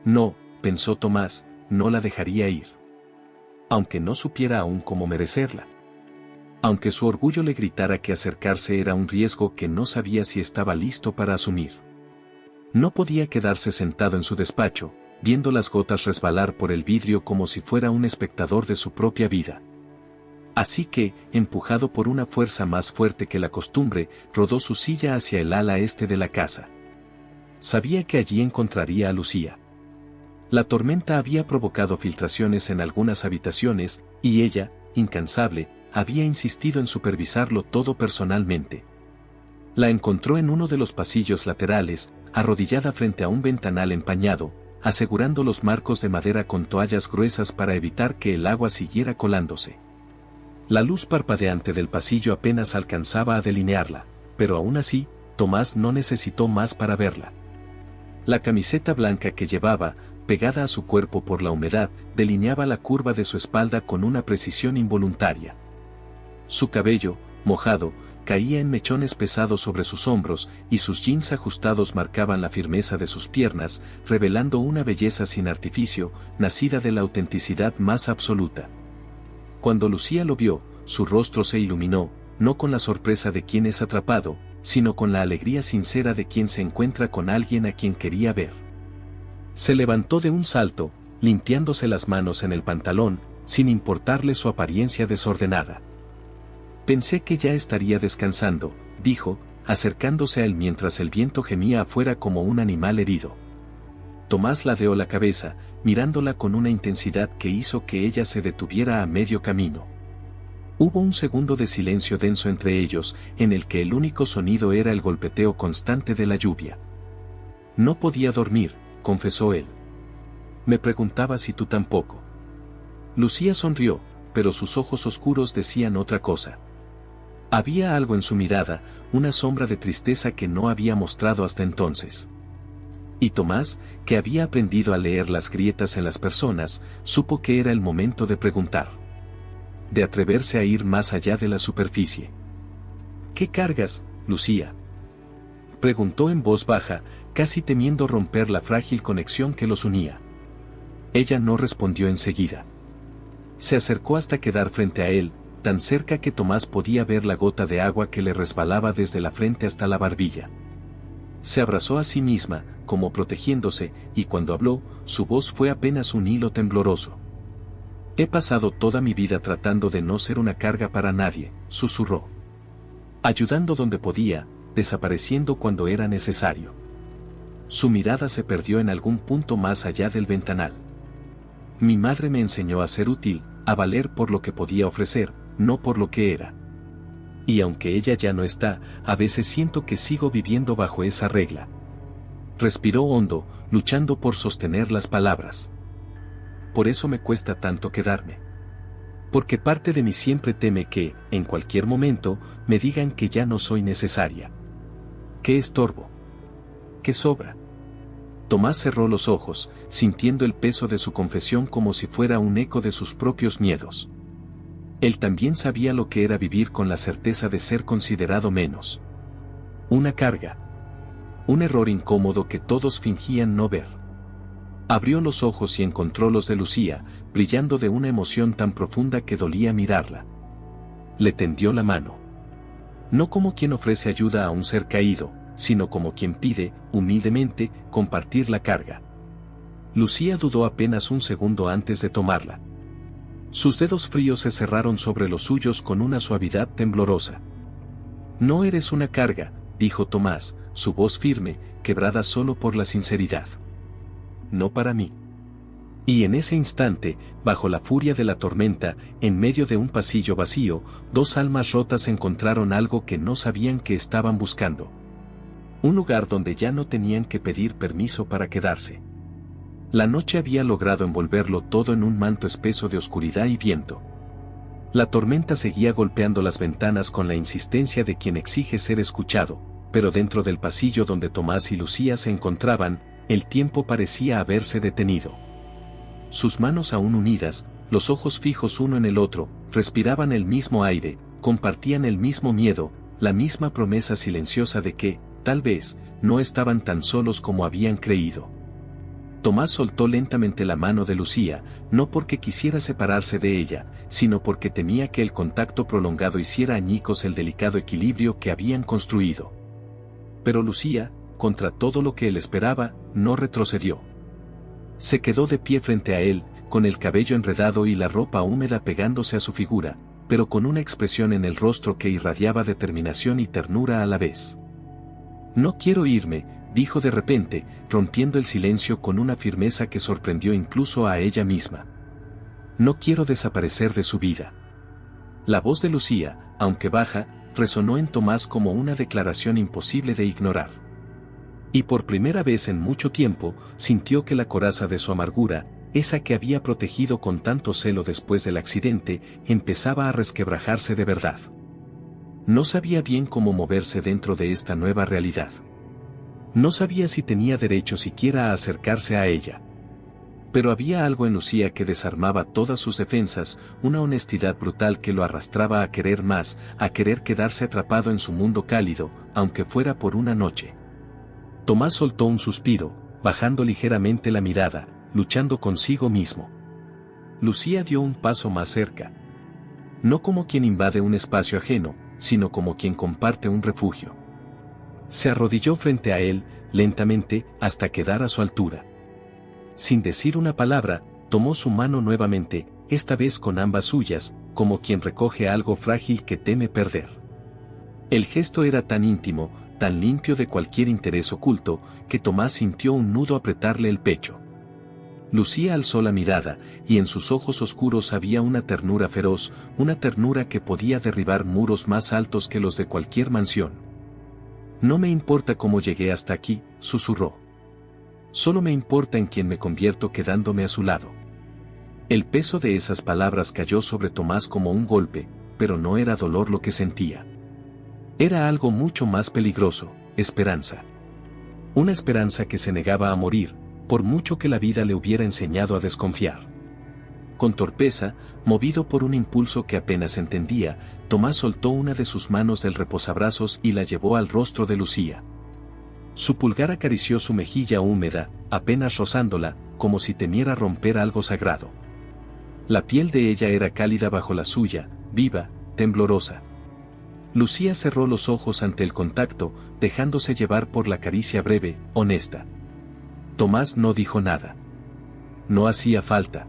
No, pensó Tomás, no la dejaría ir. Aunque no supiera aún cómo merecerla. Aunque su orgullo le gritara que acercarse era un riesgo que no sabía si estaba listo para asumir. No podía quedarse sentado en su despacho, viendo las gotas resbalar por el vidrio como si fuera un espectador de su propia vida. Así que, empujado por una fuerza más fuerte que la costumbre, rodó su silla hacia el ala este de la casa. Sabía que allí encontraría a Lucía. La tormenta había provocado filtraciones en algunas habitaciones, y ella, incansable, había insistido en supervisarlo todo personalmente. La encontró en uno de los pasillos laterales, arrodillada frente a un ventanal empañado, asegurando los marcos de madera con toallas gruesas para evitar que el agua siguiera colándose. La luz parpadeante del pasillo apenas alcanzaba a delinearla, pero aún así, Tomás no necesitó más para verla. La camiseta blanca que llevaba, pegada a su cuerpo por la humedad, delineaba la curva de su espalda con una precisión involuntaria. Su cabello, mojado, caía en mechones pesados sobre sus hombros, y sus jeans ajustados marcaban la firmeza de sus piernas, revelando una belleza sin artificio, nacida de la autenticidad más absoluta. Cuando Lucía lo vio, su rostro se iluminó, no con la sorpresa de quien es atrapado, sino con la alegría sincera de quien se encuentra con alguien a quien quería ver. Se levantó de un salto, limpiándose las manos en el pantalón, sin importarle su apariencia desordenada. Pensé que ya estaría descansando, dijo, acercándose a él mientras el viento gemía afuera como un animal herido. Tomás ladeó la cabeza, mirándola con una intensidad que hizo que ella se detuviera a medio camino. Hubo un segundo de silencio denso entre ellos, en el que el único sonido era el golpeteo constante de la lluvia. No podía dormir, confesó él. Me preguntaba si tú tampoco. Lucía sonrió, pero sus ojos oscuros decían otra cosa. Había algo en su mirada, una sombra de tristeza que no había mostrado hasta entonces. Y Tomás, que había aprendido a leer las grietas en las personas, supo que era el momento de preguntar. De atreverse a ir más allá de la superficie. ¿Qué cargas, Lucía? Preguntó en voz baja, casi temiendo romper la frágil conexión que los unía. Ella no respondió enseguida. Se acercó hasta quedar frente a él, tan cerca que Tomás podía ver la gota de agua que le resbalaba desde la frente hasta la barbilla. Se abrazó a sí misma, como protegiéndose, y cuando habló, su voz fue apenas un hilo tembloroso. He pasado toda mi vida tratando de no ser una carga para nadie, susurró. Ayudando donde podía, desapareciendo cuando era necesario. Su mirada se perdió en algún punto más allá del ventanal. Mi madre me enseñó a ser útil, a valer por lo que podía ofrecer, no por lo que era. Y aunque ella ya no está, a veces siento que sigo viviendo bajo esa regla. Respiró hondo, luchando por sostener las palabras. Por eso me cuesta tanto quedarme. Porque parte de mí siempre teme que, en cualquier momento, me digan que ya no soy necesaria. ¿Qué estorbo? ¿Qué sobra? Tomás cerró los ojos, sintiendo el peso de su confesión como si fuera un eco de sus propios miedos. Él también sabía lo que era vivir con la certeza de ser considerado menos. Una carga. Un error incómodo que todos fingían no ver. Abrió los ojos y encontró los de Lucía, brillando de una emoción tan profunda que dolía mirarla. Le tendió la mano. No como quien ofrece ayuda a un ser caído, sino como quien pide, humildemente, compartir la carga. Lucía dudó apenas un segundo antes de tomarla. Sus dedos fríos se cerraron sobre los suyos con una suavidad temblorosa. No eres una carga, dijo Tomás, su voz firme, quebrada solo por la sinceridad. No para mí. Y en ese instante, bajo la furia de la tormenta, en medio de un pasillo vacío, dos almas rotas encontraron algo que no sabían que estaban buscando. Un lugar donde ya no tenían que pedir permiso para quedarse. La noche había logrado envolverlo todo en un manto espeso de oscuridad y viento. La tormenta seguía golpeando las ventanas con la insistencia de quien exige ser escuchado, pero dentro del pasillo donde Tomás y Lucía se encontraban, el tiempo parecía haberse detenido. Sus manos aún unidas, los ojos fijos uno en el otro, respiraban el mismo aire, compartían el mismo miedo, la misma promesa silenciosa de que, tal vez, no estaban tan solos como habían creído. Tomás soltó lentamente la mano de Lucía, no porque quisiera separarse de ella, sino porque temía que el contacto prolongado hiciera añicos el delicado equilibrio que habían construido. Pero Lucía, contra todo lo que él esperaba, no retrocedió. Se quedó de pie frente a él, con el cabello enredado y la ropa húmeda pegándose a su figura, pero con una expresión en el rostro que irradiaba determinación y ternura a la vez. No quiero irme, dijo de repente, rompiendo el silencio con una firmeza que sorprendió incluso a ella misma. No quiero desaparecer de su vida. La voz de Lucía, aunque baja, resonó en Tomás como una declaración imposible de ignorar. Y por primera vez en mucho tiempo, sintió que la coraza de su amargura, esa que había protegido con tanto celo después del accidente, empezaba a resquebrajarse de verdad. No sabía bien cómo moverse dentro de esta nueva realidad. No sabía si tenía derecho siquiera a acercarse a ella. Pero había algo en Lucía que desarmaba todas sus defensas, una honestidad brutal que lo arrastraba a querer más, a querer quedarse atrapado en su mundo cálido, aunque fuera por una noche. Tomás soltó un suspiro, bajando ligeramente la mirada, luchando consigo mismo. Lucía dio un paso más cerca. No como quien invade un espacio ajeno, sino como quien comparte un refugio. Se arrodilló frente a él, lentamente, hasta quedar a su altura. Sin decir una palabra, tomó su mano nuevamente, esta vez con ambas suyas, como quien recoge algo frágil que teme perder. El gesto era tan íntimo, tan limpio de cualquier interés oculto, que Tomás sintió un nudo apretarle el pecho. Lucía alzó la mirada, y en sus ojos oscuros había una ternura feroz, una ternura que podía derribar muros más altos que los de cualquier mansión. No me importa cómo llegué hasta aquí, susurró. Solo me importa en quién me convierto quedándome a su lado. El peso de esas palabras cayó sobre Tomás como un golpe, pero no era dolor lo que sentía. Era algo mucho más peligroso, esperanza. Una esperanza que se negaba a morir, por mucho que la vida le hubiera enseñado a desconfiar. Con torpeza, movido por un impulso que apenas entendía, Tomás soltó una de sus manos del reposabrazos y la llevó al rostro de Lucía. Su pulgar acarició su mejilla húmeda, apenas rozándola, como si temiera romper algo sagrado. La piel de ella era cálida bajo la suya, viva, temblorosa. Lucía cerró los ojos ante el contacto, dejándose llevar por la caricia breve, honesta. Tomás no dijo nada. No hacía falta.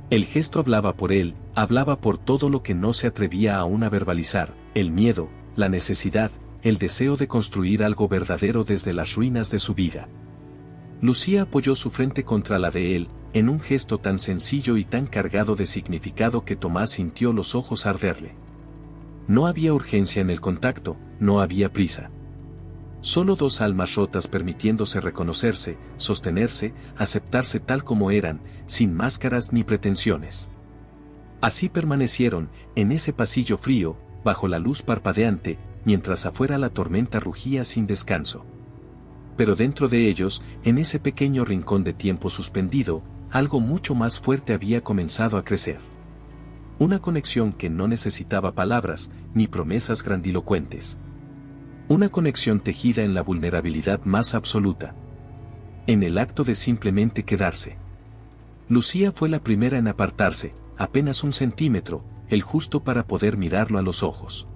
El gesto hablaba por él, hablaba por todo lo que no se atrevía aún a verbalizar, el miedo, la necesidad, el deseo de construir algo verdadero desde las ruinas de su vida. Lucía apoyó su frente contra la de él, en un gesto tan sencillo y tan cargado de significado que Tomás sintió los ojos arderle. No había urgencia en el contacto, no había prisa. Solo dos almas rotas permitiéndose reconocerse, sostenerse, aceptarse tal como eran, sin máscaras ni pretensiones. Así permanecieron, en ese pasillo frío, bajo la luz parpadeante, mientras afuera la tormenta rugía sin descanso. Pero dentro de ellos, en ese pequeño rincón de tiempo suspendido, algo mucho más fuerte había comenzado a crecer. Una conexión que no necesitaba palabras, ni promesas grandilocuentes. Una conexión tejida en la vulnerabilidad más absoluta. En el acto de simplemente quedarse. Lucía fue la primera en apartarse, apenas 1 centímetro, el justo para poder mirarlo a los ojos.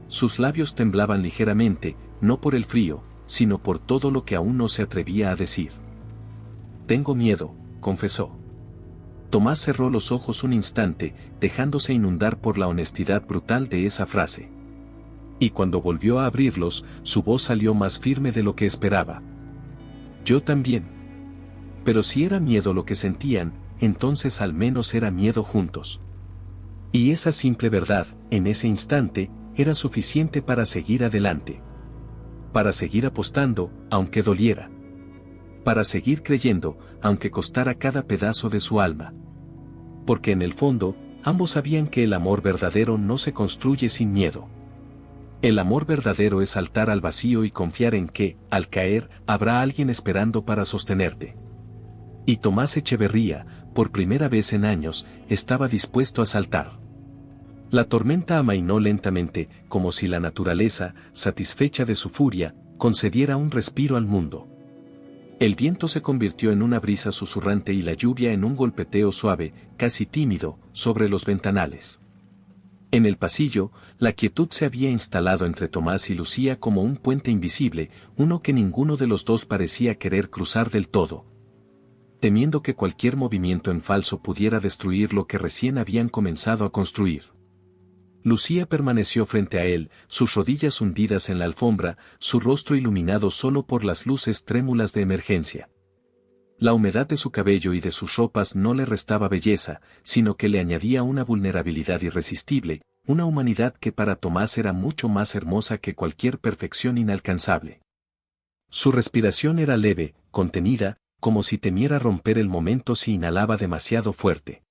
Sus labios temblaban ligeramente, no por el frío, sino por todo lo que aún no se atrevía a decir. Tengo miedo, confesó. Tomás cerró los ojos un instante, dejándose inundar por la honestidad brutal de esa frase. Y cuando volvió a abrirlos, su voz salió más firme de lo que esperaba. Yo también. Pero si era miedo lo que sentían, entonces al menos era miedo juntos. Y esa simple verdad, en ese instante, era suficiente para seguir adelante. Para seguir apostando, aunque doliera. Para seguir creyendo, aunque costara cada pedazo de su alma. Porque en el fondo, ambos sabían que el amor verdadero no se construye sin miedo. El amor verdadero es saltar al vacío y confiar en que, al caer, habrá alguien esperando para sostenerte. Y Tomás Echeverría, por primera vez en años, estaba dispuesto a saltar. La tormenta amainó lentamente, como si la naturaleza, satisfecha de su furia, concediera un respiro al mundo. El viento se convirtió en una brisa susurrante y la lluvia en un golpeteo suave, casi tímido, sobre los ventanales. En el pasillo, la quietud se había instalado entre Tomás y Lucía como un puente invisible, uno que ninguno de los dos parecía querer cruzar del todo, temiendo que cualquier movimiento en falso pudiera destruir lo que recién habían comenzado a construir. Lucía permaneció frente a él, sus rodillas hundidas en la alfombra, su rostro iluminado solo por las luces trémulas de emergencia. La humedad de su cabello y de sus ropas no le restaba belleza, sino que le añadía una vulnerabilidad irresistible, una humanidad que para Tomás era mucho más hermosa que cualquier perfección inalcanzable. Su respiración era leve, contenida, como si temiera romper el momento si inhalaba demasiado fuerte.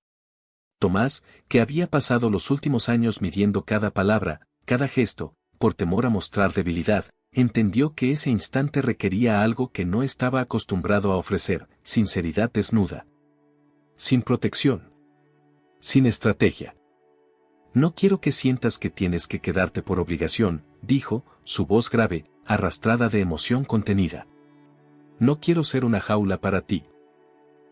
Tomás, que había pasado los últimos años midiendo cada palabra, cada gesto, por temor a mostrar debilidad, entendió que ese instante requería algo que no estaba acostumbrado a ofrecer, sinceridad desnuda. Sin protección. Sin estrategia. No quiero que sientas que tienes que quedarte por obligación, dijo, su voz grave, arrastrada de emoción contenida. No quiero ser una jaula para ti.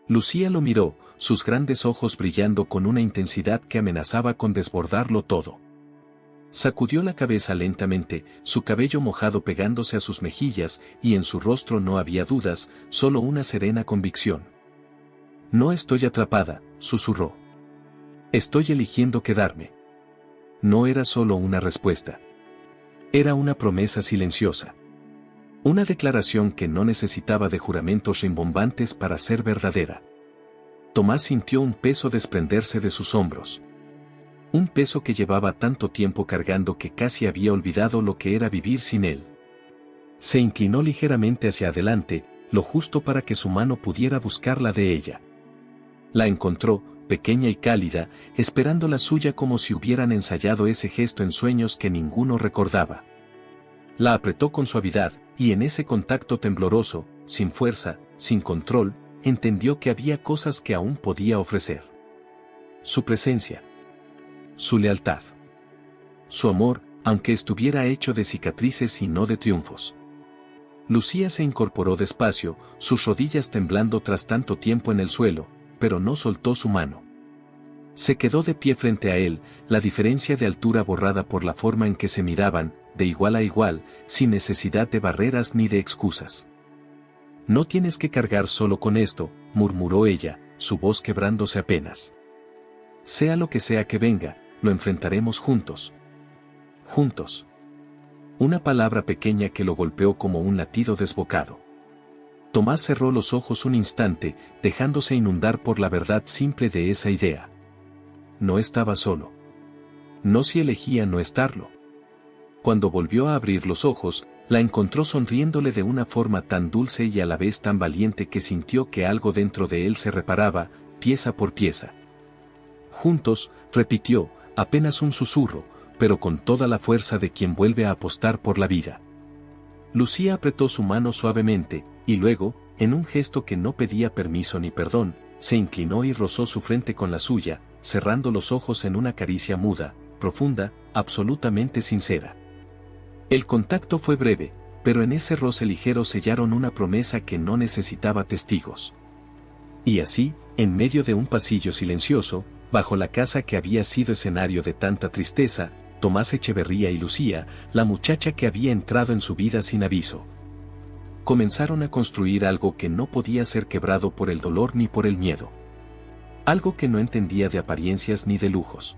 Lucía lo miró, sus grandes ojos brillando con una intensidad que amenazaba con desbordarlo todo. Sacudió la cabeza lentamente, su cabello mojado pegándose a sus mejillas, y en su rostro no había dudas, solo una serena convicción. No estoy atrapada, susurró. Estoy eligiendo quedarme. No era solo una respuesta. Era una promesa silenciosa. Una declaración que no necesitaba de juramentos rimbombantes para ser verdadera. Tomás sintió un peso desprenderse de sus hombros. Un peso que llevaba tanto tiempo cargando que casi había olvidado lo que era vivir sin él. Se inclinó ligeramente hacia adelante, lo justo para que su mano pudiera buscar la de ella. La encontró, pequeña y cálida, esperando la suya como si hubieran ensayado ese gesto en sueños que ninguno recordaba. La apretó con suavidad, y en ese contacto tembloroso, sin fuerza, sin control, entendió que había cosas que aún podía ofrecer. Su presencia. Su lealtad. Su amor, aunque estuviera hecho de cicatrices y no de triunfos. Lucía se incorporó despacio, sus rodillas temblando tras tanto tiempo en el suelo, pero no soltó su mano. Se quedó de pie frente a él, la diferencia de altura borrada por la forma en que se miraban, de igual a igual, sin necesidad de barreras ni de excusas. «No tienes que cargar solo con esto», murmuró ella, su voz quebrándose apenas. «Sea lo que sea que venga, lo enfrentaremos juntos». Juntos. Una palabra pequeña que lo golpeó como un latido desbocado. Tomás cerró los ojos un instante, dejándose inundar por la verdad simple de esa idea. No estaba solo. No si elegía no estarlo. Cuando volvió a abrir los ojos, la encontró sonriéndole de una forma tan dulce y a la vez tan valiente que sintió que algo dentro de él se reparaba, pieza por pieza. Juntos, repitió, apenas un susurro, pero con toda la fuerza de quien vuelve a apostar por la vida. Lucía apretó su mano suavemente, y luego, en un gesto que no pedía permiso ni perdón, se inclinó y rozó su frente con la suya, cerrando los ojos en una caricia muda, profunda, absolutamente sincera. El contacto fue breve, pero en ese roce ligero sellaron una promesa que no necesitaba testigos. Y así, en medio de un pasillo silencioso, bajo la casa que había sido escenario de tanta tristeza, Tomás Echeverría y Lucía, la muchacha que había entrado en su vida sin aviso, comenzaron a construir algo que no podía ser quebrado por el dolor ni por el miedo. Algo que no entendía de apariencias ni de lujos.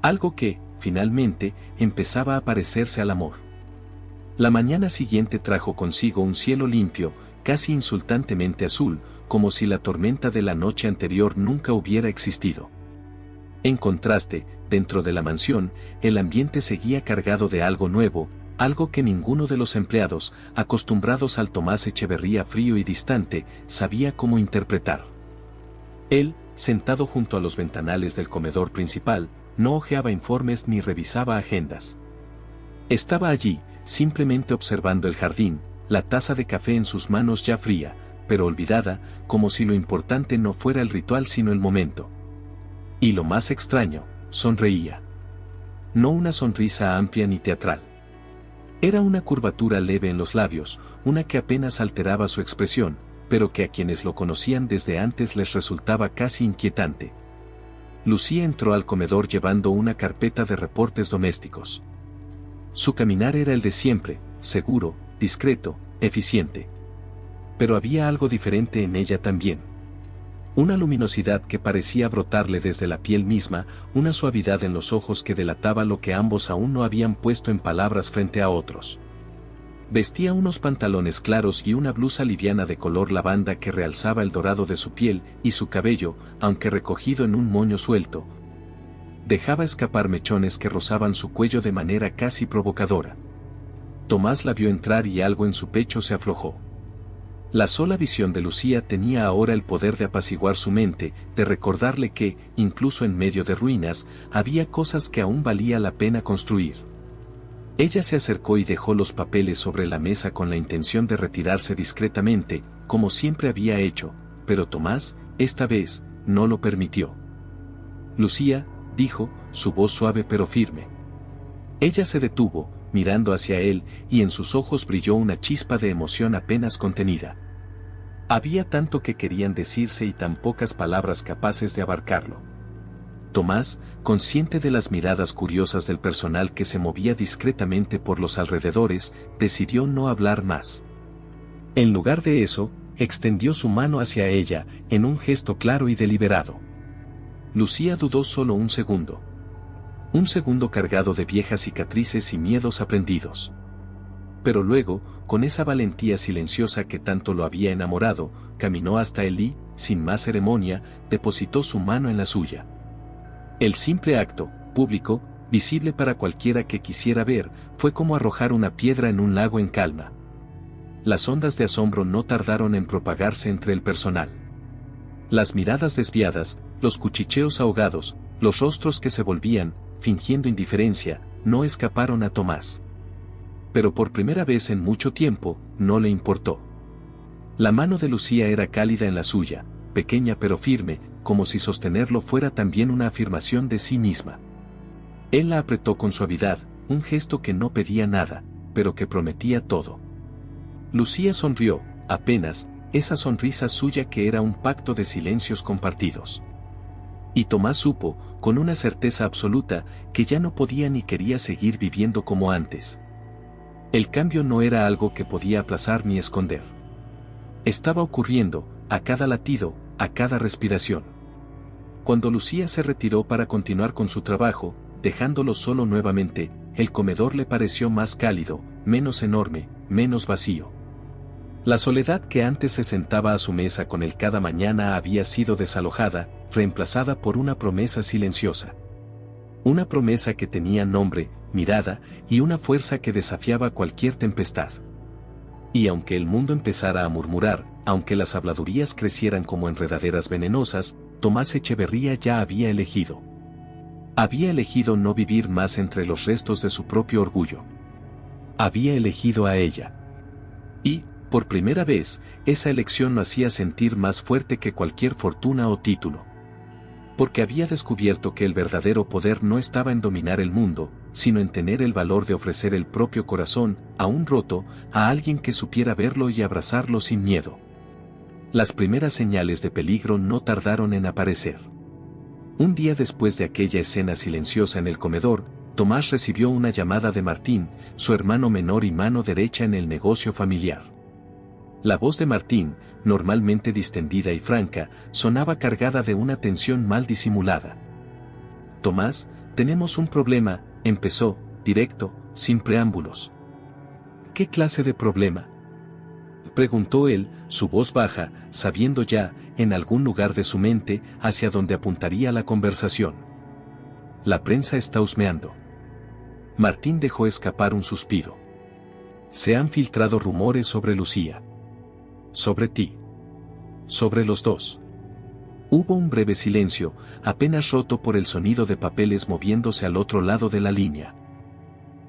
Algo que, finalmente, empezaba a parecerse al amor. La mañana siguiente trajo consigo un cielo limpio, casi insultantemente azul, como si la tormenta de la noche anterior nunca hubiera existido. En contraste, dentro de la mansión, el ambiente seguía cargado de algo nuevo, algo que ninguno de los empleados, acostumbrados al Tomás Echeverría frío y distante, sabía cómo interpretar. Él, sentado junto a los ventanales del comedor principal, no hojeaba informes ni revisaba agendas. Estaba allí, simplemente observando el jardín, la taza de café en sus manos ya fría, pero olvidada, como si lo importante no fuera el ritual sino el momento. Y lo más extraño, sonreía. No una sonrisa amplia ni teatral. Era una curvatura leve en los labios, una que apenas alteraba su expresión, pero que a quienes lo conocían desde antes les resultaba casi inquietante. Lucía entró al comedor llevando una carpeta de reportes domésticos. Su caminar era el de siempre, seguro, discreto, eficiente. Pero había algo diferente en ella también. Una luminosidad que parecía brotarle desde la piel misma, una suavidad en los ojos que delataba lo que ambos aún no habían puesto en palabras frente a otros. Vestía unos pantalones claros y una blusa liviana de color lavanda que realzaba el dorado de su piel, y su cabello, aunque recogido en un moño suelto, dejaba escapar mechones que rozaban su cuello de manera casi provocadora. Tomás la vio entrar y algo en su pecho se aflojó. La sola visión de Lucía tenía ahora el poder de apaciguar su mente, de recordarle que, incluso en medio de ruinas, había cosas que aún valía la pena construir. Ella se acercó y dejó los papeles sobre la mesa con la intención de retirarse discretamente, como siempre había hecho, pero Tomás, esta vez, no lo permitió. «Lucía», dijo, su voz suave pero firme. Ella se detuvo, mirando hacia él, y en sus ojos brilló una chispa de emoción apenas contenida. Había tanto que querían decirse y tan pocas palabras capaces de abarcarlo. Tomás, consciente de las miradas curiosas del personal que se movía discretamente por los alrededores, decidió no hablar más. En lugar de eso, extendió su mano hacia ella, en un gesto claro y deliberado. Lucía dudó solo un segundo cargado de viejas cicatrices y miedos aprendidos. Pero luego, con esa valentía silenciosa que tanto lo había enamorado, caminó hasta él y, sin más ceremonia, depositó su mano en la suya. El simple acto, público, visible para cualquiera que quisiera ver, fue como arrojar una piedra en un lago en calma. Las ondas de asombro no tardaron en propagarse entre el personal. Las miradas desviadas, los cuchicheos ahogados, los rostros que se volvían, fingiendo indiferencia, no escaparon a Tomás. Pero por primera vez en mucho tiempo, no le importó. La mano de Lucía era cálida en la suya, pequeña pero firme, como si sostenerlo fuera también una afirmación de sí misma. Él la apretó con suavidad, un gesto que no pedía nada, pero que prometía todo. Lucía sonrió, apenas, esa sonrisa suya que era un pacto de silencios compartidos. Y Tomás supo, con una certeza absoluta, que ya no podía ni quería seguir viviendo como antes. El cambio no era algo que podía aplazar ni esconder. Estaba ocurriendo, a cada latido, a cada respiración. Cuando Lucía se retiró para continuar con su trabajo, dejándolo solo nuevamente, el comedor le pareció más cálido, menos enorme, menos vacío. La soledad que antes se sentaba a su mesa con él cada mañana había sido desalojada, reemplazada por una promesa silenciosa. Una promesa que tenía nombre, mirada, y una fuerza que desafiaba cualquier tempestad. Y aunque el mundo empezara a murmurar, aunque las habladurías crecieran como enredaderas venenosas, Tomás Echeverría ya había elegido. Había elegido no vivir más entre los restos de su propio orgullo. Había elegido a ella. Y, por primera vez, esa elección lo hacía sentir más fuerte que cualquier fortuna o título. Porque había descubierto que el verdadero poder no estaba en dominar el mundo, sino en tener el valor de ofrecer el propio corazón, aún roto, a alguien que supiera verlo y abrazarlo sin miedo. Las primeras señales de peligro no tardaron en aparecer. Un día después de aquella escena silenciosa en el comedor, Tomás recibió una llamada de Martín, su hermano menor y mano derecha en el negocio familiar. La voz de Martín, normalmente distendida y franca, sonaba cargada de una tensión mal disimulada. Tomás, tenemos un problema, empezó, directo, sin preámbulos. ¿Qué clase de problema?, preguntó él, su voz baja, sabiendo ya, en algún lugar de su mente, hacia dónde apuntaría la conversación. La prensa está husmeando. Martín dejó escapar un suspiro. Se han filtrado rumores sobre Lucía. Sobre ti. Sobre los dos. Hubo un breve silencio, apenas roto por el sonido de papeles moviéndose al otro lado de la línea.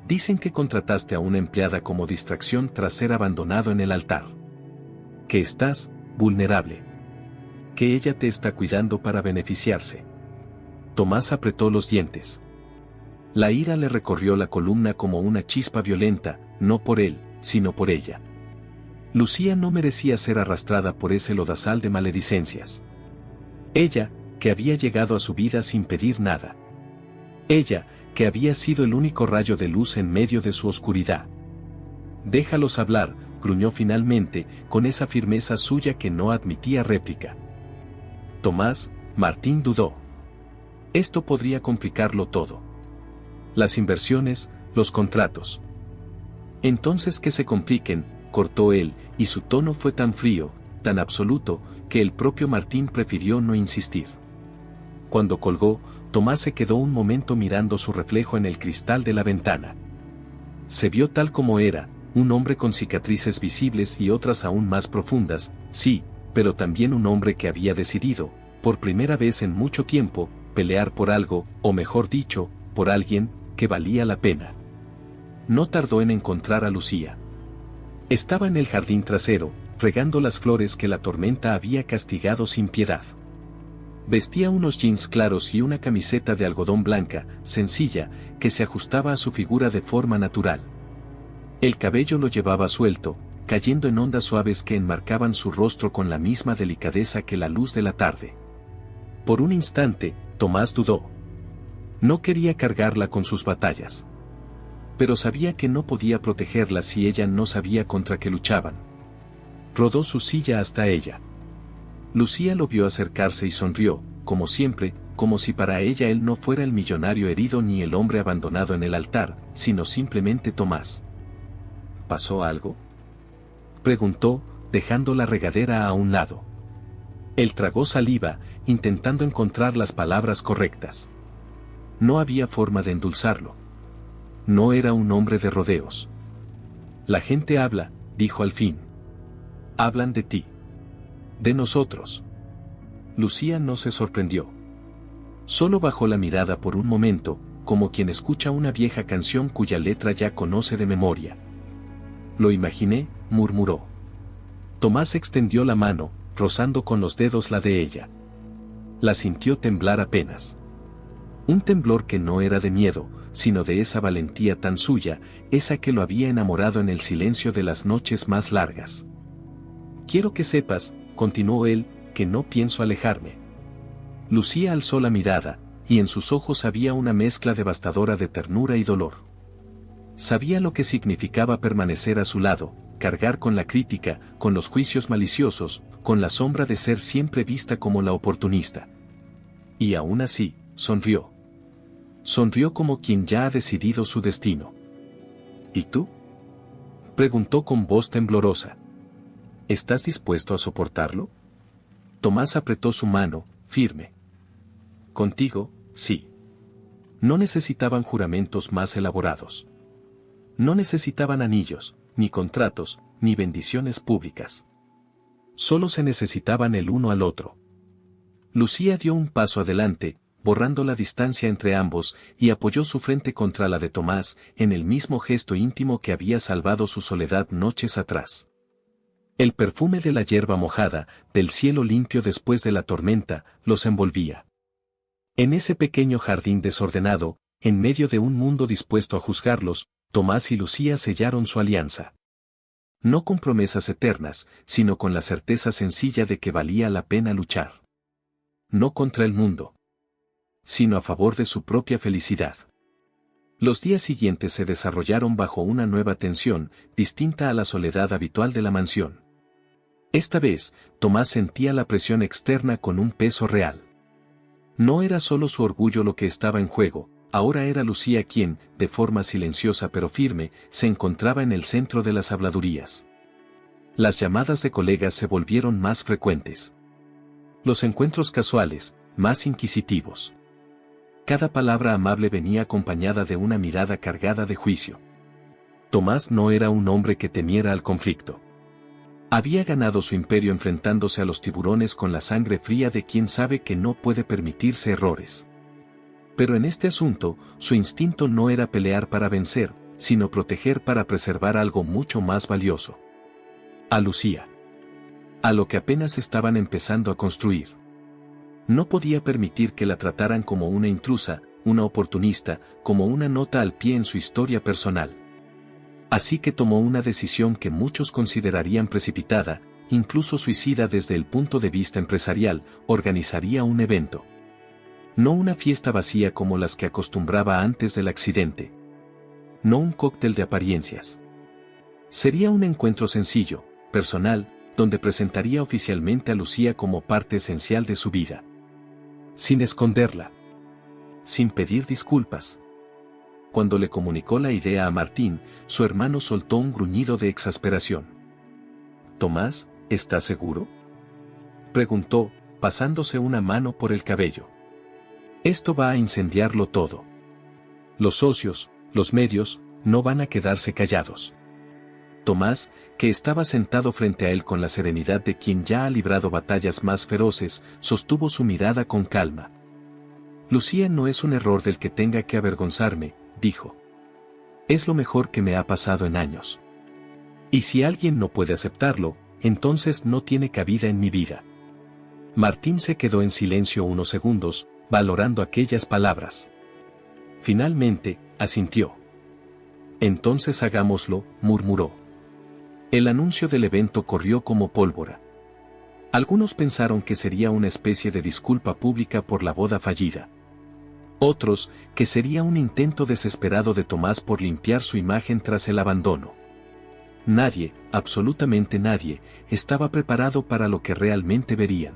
Dicen que contrataste a una empleada como distracción tras ser abandonado en el altar. Que estás vulnerable. Que ella te está cuidando para beneficiarse. Tomás apretó los dientes. La ira le recorrió la columna como una chispa violenta, no por él, sino por ella. Lucía no merecía ser arrastrada por ese lodazal de maledicencias. Ella, que había llegado a su vida sin pedir nada. Ella, que había sido el único rayo de luz en medio de su oscuridad. Déjalos hablar, gruñó finalmente, con esa firmeza suya que no admitía réplica. Tomás, Martín dudó. Esto podría complicarlo todo. Las inversiones, los contratos. Entonces que se compliquen, cortó él, y su tono fue tan frío, tan absoluto, que el propio Martín prefirió no insistir. Cuando colgó, Tomás se quedó un momento mirando su reflejo en el cristal de la ventana. Se vio tal como era, un hombre con cicatrices visibles y otras aún más profundas, sí, pero también un hombre que había decidido, por primera vez en mucho tiempo, pelear por algo, o mejor dicho, por alguien, que valía la pena. No tardó en encontrar a Lucía. Estaba en el jardín trasero, regando las flores que la tormenta había castigado sin piedad. Vestía unos jeans claros y una camiseta de algodón blanca, sencilla, que se ajustaba a su figura de forma natural. El cabello lo llevaba suelto, cayendo en ondas suaves que enmarcaban su rostro con la misma delicadeza que la luz de la tarde. Por un instante, Tomás dudó. No quería cargarla con sus batallas. Pero sabía que no podía protegerla si ella no sabía contra qué luchaban. Rodó su silla hasta ella. Lucía lo vio acercarse y sonrió, como siempre, como si para ella él no fuera el millonario herido ni el hombre abandonado en el altar, sino simplemente Tomás. pasó algo?, preguntó, dejando la regadera a un lado. Él tragó saliva, intentando encontrar las palabras correctas. No había forma de endulzarlo. No era un hombre de rodeos. La gente habla, dijo al fin. Hablan de ti. De nosotros. Lucía no se sorprendió. Solo bajó la mirada por un momento, como quien escucha una vieja canción cuya letra ya conoce de memoria. Lo imaginé, murmuró. Tomás extendió la mano, rozando con los dedos la de ella. La sintió temblar apenas. Un temblor que no era de miedo, sino de esa valentía tan suya, esa que lo había enamorado en el silencio de las noches más largas. Quiero que sepas, continuó él, que no pienso alejarme. Lucía alzó la mirada, y en sus ojos había una mezcla devastadora de ternura y dolor. Sabía lo que significaba permanecer a su lado, cargar con la crítica, con los juicios maliciosos, con la sombra de ser siempre vista como la oportunista. Y aún así, sonrió. Sonrió como quien ya ha decidido su destino. ¿Y tú?, preguntó con voz temblorosa. ¿Estás dispuesto a soportarlo? Tomás apretó su mano, firme. Contigo, sí. No necesitaban juramentos más elaborados. No necesitaban anillos, ni contratos, ni bendiciones públicas. Solo se necesitaban el uno al otro. Lucía dio un paso adelante, borrando la distancia entre ambos, y apoyó su frente contra la de Tomás, en el mismo gesto íntimo que había salvado su soledad noches atrás. El perfume de la hierba mojada, del cielo limpio después de la tormenta, los envolvía. En ese pequeño jardín desordenado, en medio de un mundo dispuesto a juzgarlos, Tomás y Lucía sellaron su alianza. No con promesas eternas, sino con la certeza sencilla de que valía la pena luchar. No contra el mundo, sino a favor de su propia felicidad. Los días siguientes se desarrollaron bajo una nueva tensión, distinta a la soledad habitual de la mansión. Esta vez, Tomás sentía la presión externa con un peso real. No era solo su orgullo lo que estaba en juego, ahora era Lucía quien, de forma silenciosa pero firme, se encontraba en el centro de las habladurías. Las llamadas de colegas se volvieron más frecuentes. Los encuentros casuales, más inquisitivos. Cada palabra amable venía acompañada de una mirada cargada de juicio. Tomás no era un hombre que temiera al conflicto. Había ganado su imperio enfrentándose a los tiburones con la sangre fría de quien sabe que no puede permitirse errores. Pero en este asunto, su instinto no era pelear para vencer, sino proteger para preservar algo mucho más valioso. A Lucía. A lo que apenas estaban empezando a construir. No podía permitir que la trataran como una intrusa, una oportunista, como una nota al pie en su historia personal. Así que tomó una decisión que muchos considerarían precipitada, incluso suicida desde el punto de vista empresarial: organizaría un evento. No una fiesta vacía como las que acostumbraba antes del accidente. No un cóctel de apariencias. Sería un encuentro sencillo, personal, donde presentaría oficialmente a Lucía como parte esencial de su vida. Sin esconderla. Sin pedir disculpas. Cuando le comunicó la idea a Martín, su hermano soltó un gruñido de exasperación. «Tomás, ¿estás seguro?», preguntó, pasándose una mano por el cabello. «Esto va a incendiarlo todo. Los socios, los medios, no van a quedarse callados». Tomás, que estaba sentado frente a él con la serenidad de quien ya ha librado batallas más feroces, sostuvo su mirada con calma. «Lucía no es un error del que tenga que avergonzarme», dijo. «Es lo mejor que me ha pasado en años. Y si alguien no puede aceptarlo, entonces no tiene cabida en mi vida». Martín se quedó en silencio unos segundos, valorando aquellas palabras. Finalmente, asintió. «Entonces hagámoslo», murmuró. El anuncio del evento corrió como pólvora. Algunos pensaron que sería una especie de disculpa pública por la boda fallida. Otros, que sería un intento desesperado de Tomás por limpiar su imagen tras el abandono. Nadie, absolutamente nadie, estaba preparado para lo que realmente verían.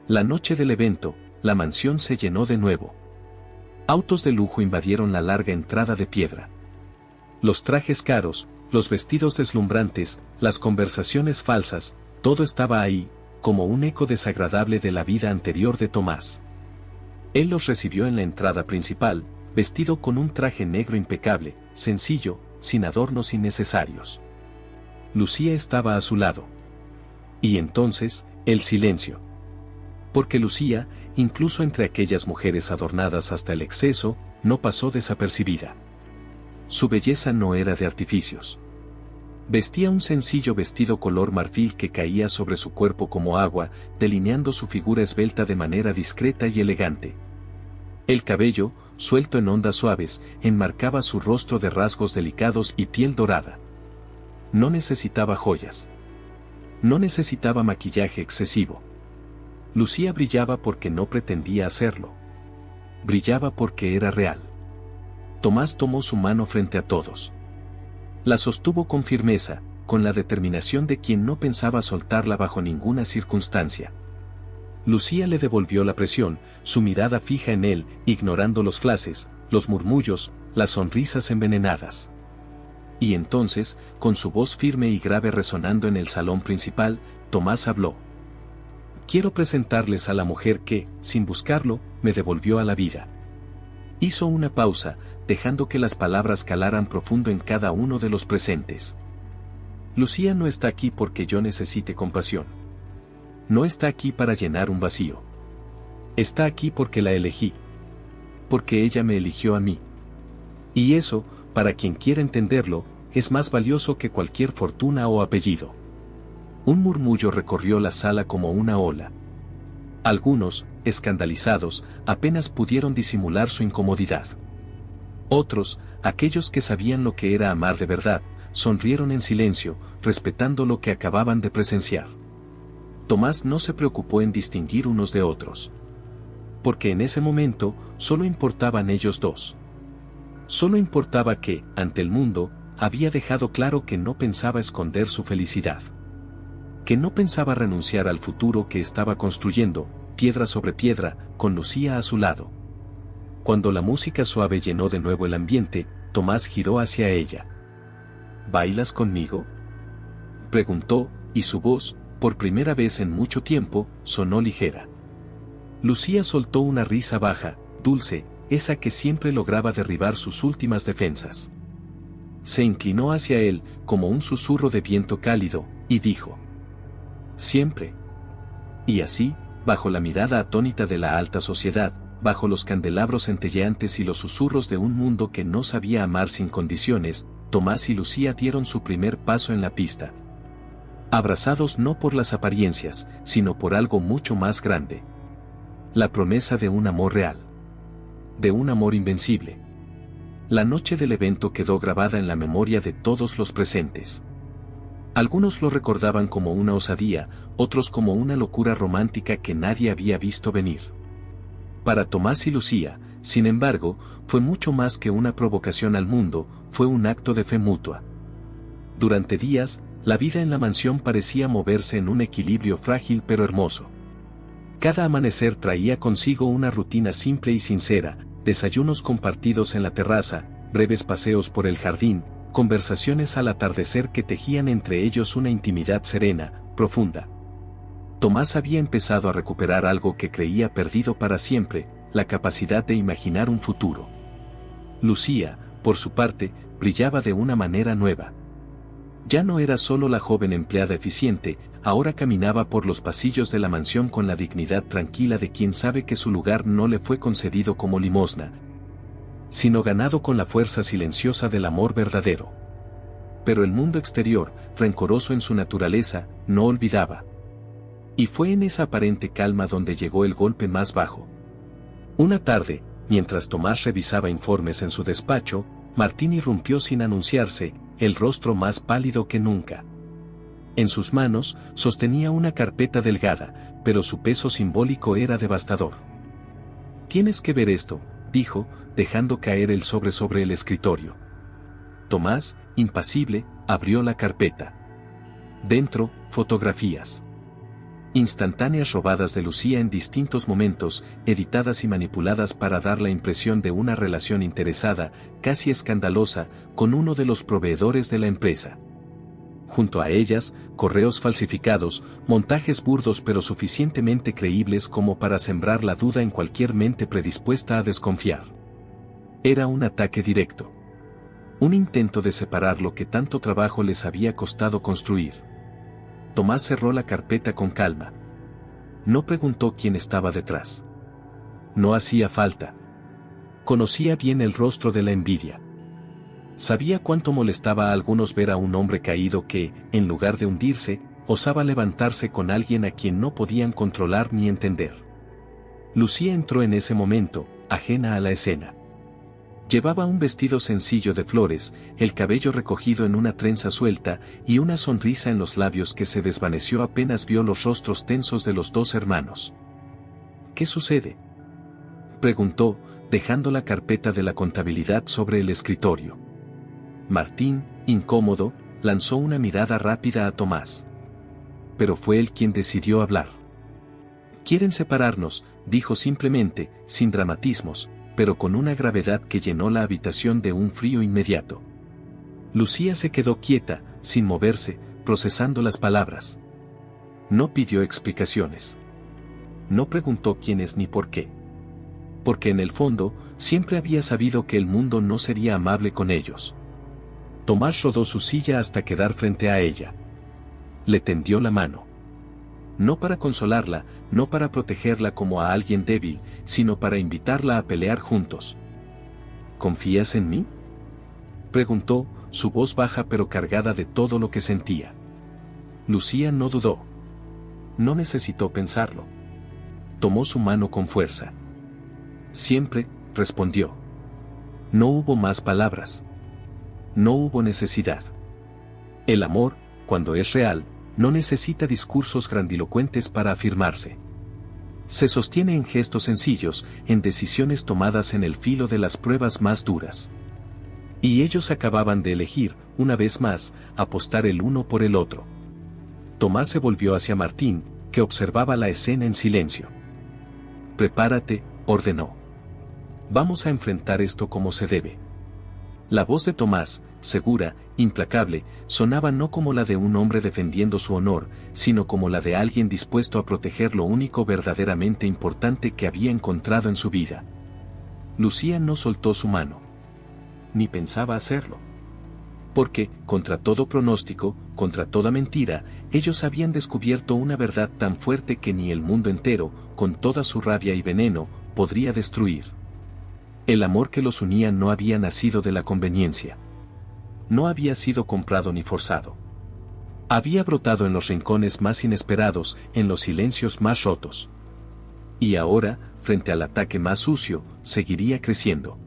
La noche del evento, la mansión se llenó de nuevo. Autos de lujo invadieron la larga entrada de piedra. Los trajes caros, los vestidos deslumbrantes, las conversaciones falsas, todo estaba ahí, como un eco desagradable de la vida anterior de Tomás. Él los recibió en la entrada principal, vestido con un traje negro impecable, sencillo, sin adornos innecesarios. Lucía estaba a su lado. Y entonces, el silencio. Porque Lucía, incluso entre aquellas mujeres adornadas hasta el exceso, no pasó desapercibida. Su belleza no era de artificios. Vestía un sencillo vestido color marfil que caía sobre su cuerpo como agua, delineando su figura esbelta de manera discreta y elegante. El cabello, suelto en ondas suaves, enmarcaba su rostro de rasgos delicados y piel dorada. No necesitaba joyas. No necesitaba maquillaje excesivo. Lucía brillaba porque no pretendía hacerlo. Brillaba porque era real. Tomás tomó su mano frente a todos. La sostuvo con firmeza, con la determinación de quien no pensaba soltarla bajo ninguna circunstancia. Lucía le devolvió la presión, su mirada fija en él, ignorando los flashes, los murmullos, las sonrisas envenenadas. Y entonces, con su voz firme y grave resonando en el salón principal, Tomás habló. Quiero presentarles a la mujer que, sin buscarlo, me devolvió a la vida. Hizo una pausa, dejando que las palabras calaran profundo en cada uno de los presentes. Lucía no está aquí porque yo necesite compasión. No está aquí para llenar un vacío. Está aquí porque la elegí. Porque ella me eligió a mí. Y eso, para quien quiera entenderlo, es más valioso que cualquier fortuna o apellido. Un murmullo recorrió la sala como una ola. Algunos, escandalizados, apenas pudieron disimular su incomodidad. Otros, aquellos que sabían lo que era amar de verdad, sonrieron en silencio, respetando lo que acababan de presenciar. Tomás no se preocupó en distinguir unos de otros. Porque en ese momento, solo importaban ellos dos. Solo importaba que, ante el mundo, había dejado claro que no pensaba esconder su felicidad. Que no pensaba renunciar al futuro que estaba construyendo, piedra sobre piedra, con Lucía a su lado. Cuando la música suave llenó de nuevo el ambiente, Tomás giró hacia ella. ¿Bailas conmigo?, preguntó, y su voz, por primera vez en mucho tiempo, sonó ligera. Lucía soltó una risa baja, dulce, esa que siempre lograba derribar sus últimas defensas. Se inclinó hacia él, como un susurro de viento cálido, y dijo: «Siempre». Y así, bajo la mirada atónita de la alta sociedad, bajo los candelabros centelleantes y los susurros de un mundo que no sabía amar sin condiciones, Tomás y Lucía dieron su primer paso en la pista. Abrazados no por las apariencias, sino por algo mucho más grande. La promesa de un amor real. De un amor invencible. La noche del evento quedó grabada en la memoria de todos los presentes. Algunos lo recordaban como una osadía, otros como una locura romántica que nadie había visto venir. Para Tomás y Lucía, sin embargo, fue mucho más que una provocación al mundo, fue un acto de fe mutua. Durante días, la vida en la mansión parecía moverse en un equilibrio frágil pero hermoso. Cada amanecer traía consigo una rutina simple y sincera, desayunos compartidos en la terraza, breves paseos por el jardín, conversaciones al atardecer que tejían entre ellos una intimidad serena, profunda. Tomás había empezado a recuperar algo que creía perdido para siempre, la capacidad de imaginar un futuro. Lucía, por su parte, brillaba de una manera nueva. Ya no era solo la joven empleada eficiente, ahora caminaba por los pasillos de la mansión con la dignidad tranquila de quien sabe que su lugar no le fue concedido como limosna, sino ganado con la fuerza silenciosa del amor verdadero. Pero el mundo exterior, rencoroso en su naturaleza, no olvidaba. Y fue en esa aparente calma donde llegó el golpe más bajo. Una tarde, mientras Tomás revisaba informes en su despacho, Martín irrumpió sin anunciarse, el rostro más pálido que nunca. En sus manos, sostenía una carpeta delgada, pero su peso simbólico era devastador. «Tienes que ver esto», dijo, dejando caer el sobre el escritorio. Tomás, impasible, abrió la carpeta. Dentro, fotografías. Instantáneas robadas de Lucía en distintos momentos, editadas y manipuladas para dar la impresión de una relación interesada, casi escandalosa, con uno de los proveedores de la empresa. Junto a ellas, correos falsificados, montajes burdos pero suficientemente creíbles como para sembrar la duda en cualquier mente predispuesta a desconfiar. Era un ataque directo. Un intento de separar lo que tanto trabajo les había costado construir. Tomás cerró la carpeta con calma. No preguntó quién estaba detrás. No hacía falta. Conocía bien el rostro de la envidia. Sabía cuánto molestaba a algunos ver a un hombre caído que, en lugar de hundirse, osaba levantarse con alguien a quien no podían controlar ni entender. Lucía entró en ese momento, ajena a la escena. Llevaba un vestido sencillo de flores, el cabello recogido en una trenza suelta y una sonrisa en los labios que se desvaneció apenas vio los rostros tensos de los dos hermanos. ¿Qué sucede?, preguntó, dejando la carpeta de la contabilidad sobre el escritorio. Martín, incómodo, lanzó una mirada rápida a Tomás. Pero fue él quien decidió hablar. «Quieren separarnos», dijo simplemente, sin dramatismos, pero con una gravedad que llenó la habitación de un frío inmediato. Lucía se quedó quieta, sin moverse, procesando las palabras. No pidió explicaciones. No preguntó quiénes ni por qué. Porque en el fondo, siempre había sabido que el mundo no sería amable con ellos. Tomás rodó su silla hasta quedar frente a ella. Le tendió la mano. No para consolarla, no para protegerla como a alguien débil, sino para invitarla a pelear juntos. ¿Confías en mí?, preguntó, su voz baja pero cargada de todo lo que sentía. Lucía no dudó. No necesitó pensarlo. Tomó su mano con fuerza. Siempre, respondió. No hubo más palabras. No hubo necesidad. El amor, cuando es real, no necesita discursos grandilocuentes para afirmarse. Se sostiene en gestos sencillos, en decisiones tomadas en el filo de las pruebas más duras. Y ellos acababan de elegir, una vez más, apostar el uno por el otro. Tomás se volvió hacia Martín, que observaba la escena en silencio. «Prepárate», ordenó. «Vamos a enfrentar esto como se debe». La voz de Tomás, segura, implacable, sonaba no como la de un hombre defendiendo su honor, sino como la de alguien dispuesto a proteger lo único verdaderamente importante que había encontrado en su vida. Lucía no soltó su mano. Ni pensaba hacerlo. Porque, contra todo pronóstico, contra toda mentira, ellos habían descubierto una verdad tan fuerte que ni el mundo entero, con toda su rabia y veneno, podría destruir. El amor que los unía no había nacido de la conveniencia. No había sido comprado ni forzado. Había brotado en los rincones más inesperados, en los silencios más rotos. Y ahora, frente al ataque más sucio, seguiría creciendo.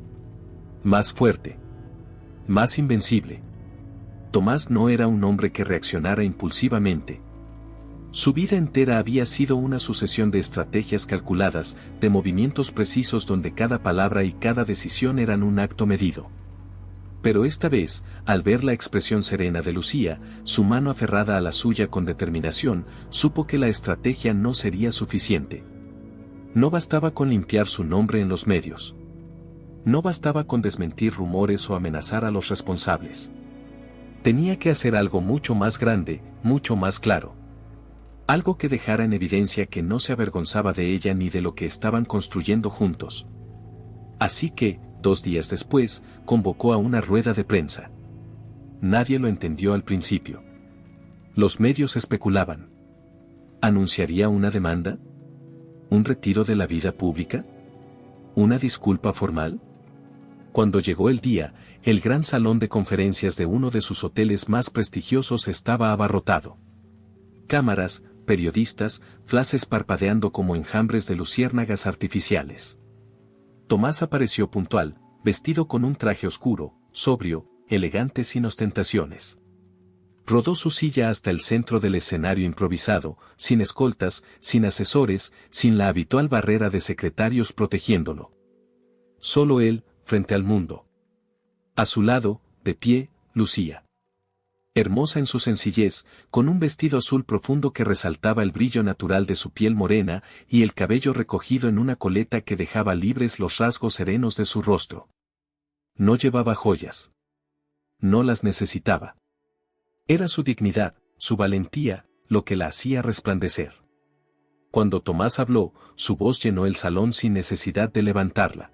Más fuerte. Más invencible. Tomás no era un hombre que reaccionara impulsivamente. Su vida entera había sido una sucesión de estrategias calculadas, de movimientos precisos donde cada palabra y cada decisión eran un acto medido. Pero esta vez, al ver la expresión serena de Lucía, su mano aferrada a la suya con determinación, supo que la estrategia no sería suficiente. No bastaba con limpiar su nombre en los medios. No bastaba con desmentir rumores o amenazar a los responsables. Tenía que hacer algo mucho más grande, mucho más claro. Algo que dejara en evidencia que no se avergonzaba de ella ni de lo que estaban construyendo juntos. Así que, 2 días después, convocó a una rueda de prensa. Nadie lo entendió al principio. Los medios especulaban. ¿Anunciaría una demanda? ¿Un retiro de la vida pública? ¿Una disculpa formal? Cuando llegó el día, el gran salón de conferencias de uno de sus hoteles más prestigiosos estaba abarrotado. Cámaras, periodistas, flashes parpadeando como enjambres de luciérnagas artificiales. Tomás apareció puntual, vestido con un traje oscuro, sobrio, elegante sin ostentaciones. Rodó su silla hasta el centro del escenario improvisado, sin escoltas, sin asesores, sin la habitual barrera de secretarios protegiéndolo. Solo él, frente al mundo. A su lado, de pie, Lucía. Hermosa en su sencillez, con un vestido azul profundo que resaltaba el brillo natural de su piel morena y el cabello recogido en una coleta que dejaba libres los rasgos serenos de su rostro. No llevaba joyas. No las necesitaba. Era su dignidad, su valentía, lo que la hacía resplandecer. Cuando Tomás habló, su voz llenó el salón sin necesidad de levantarla.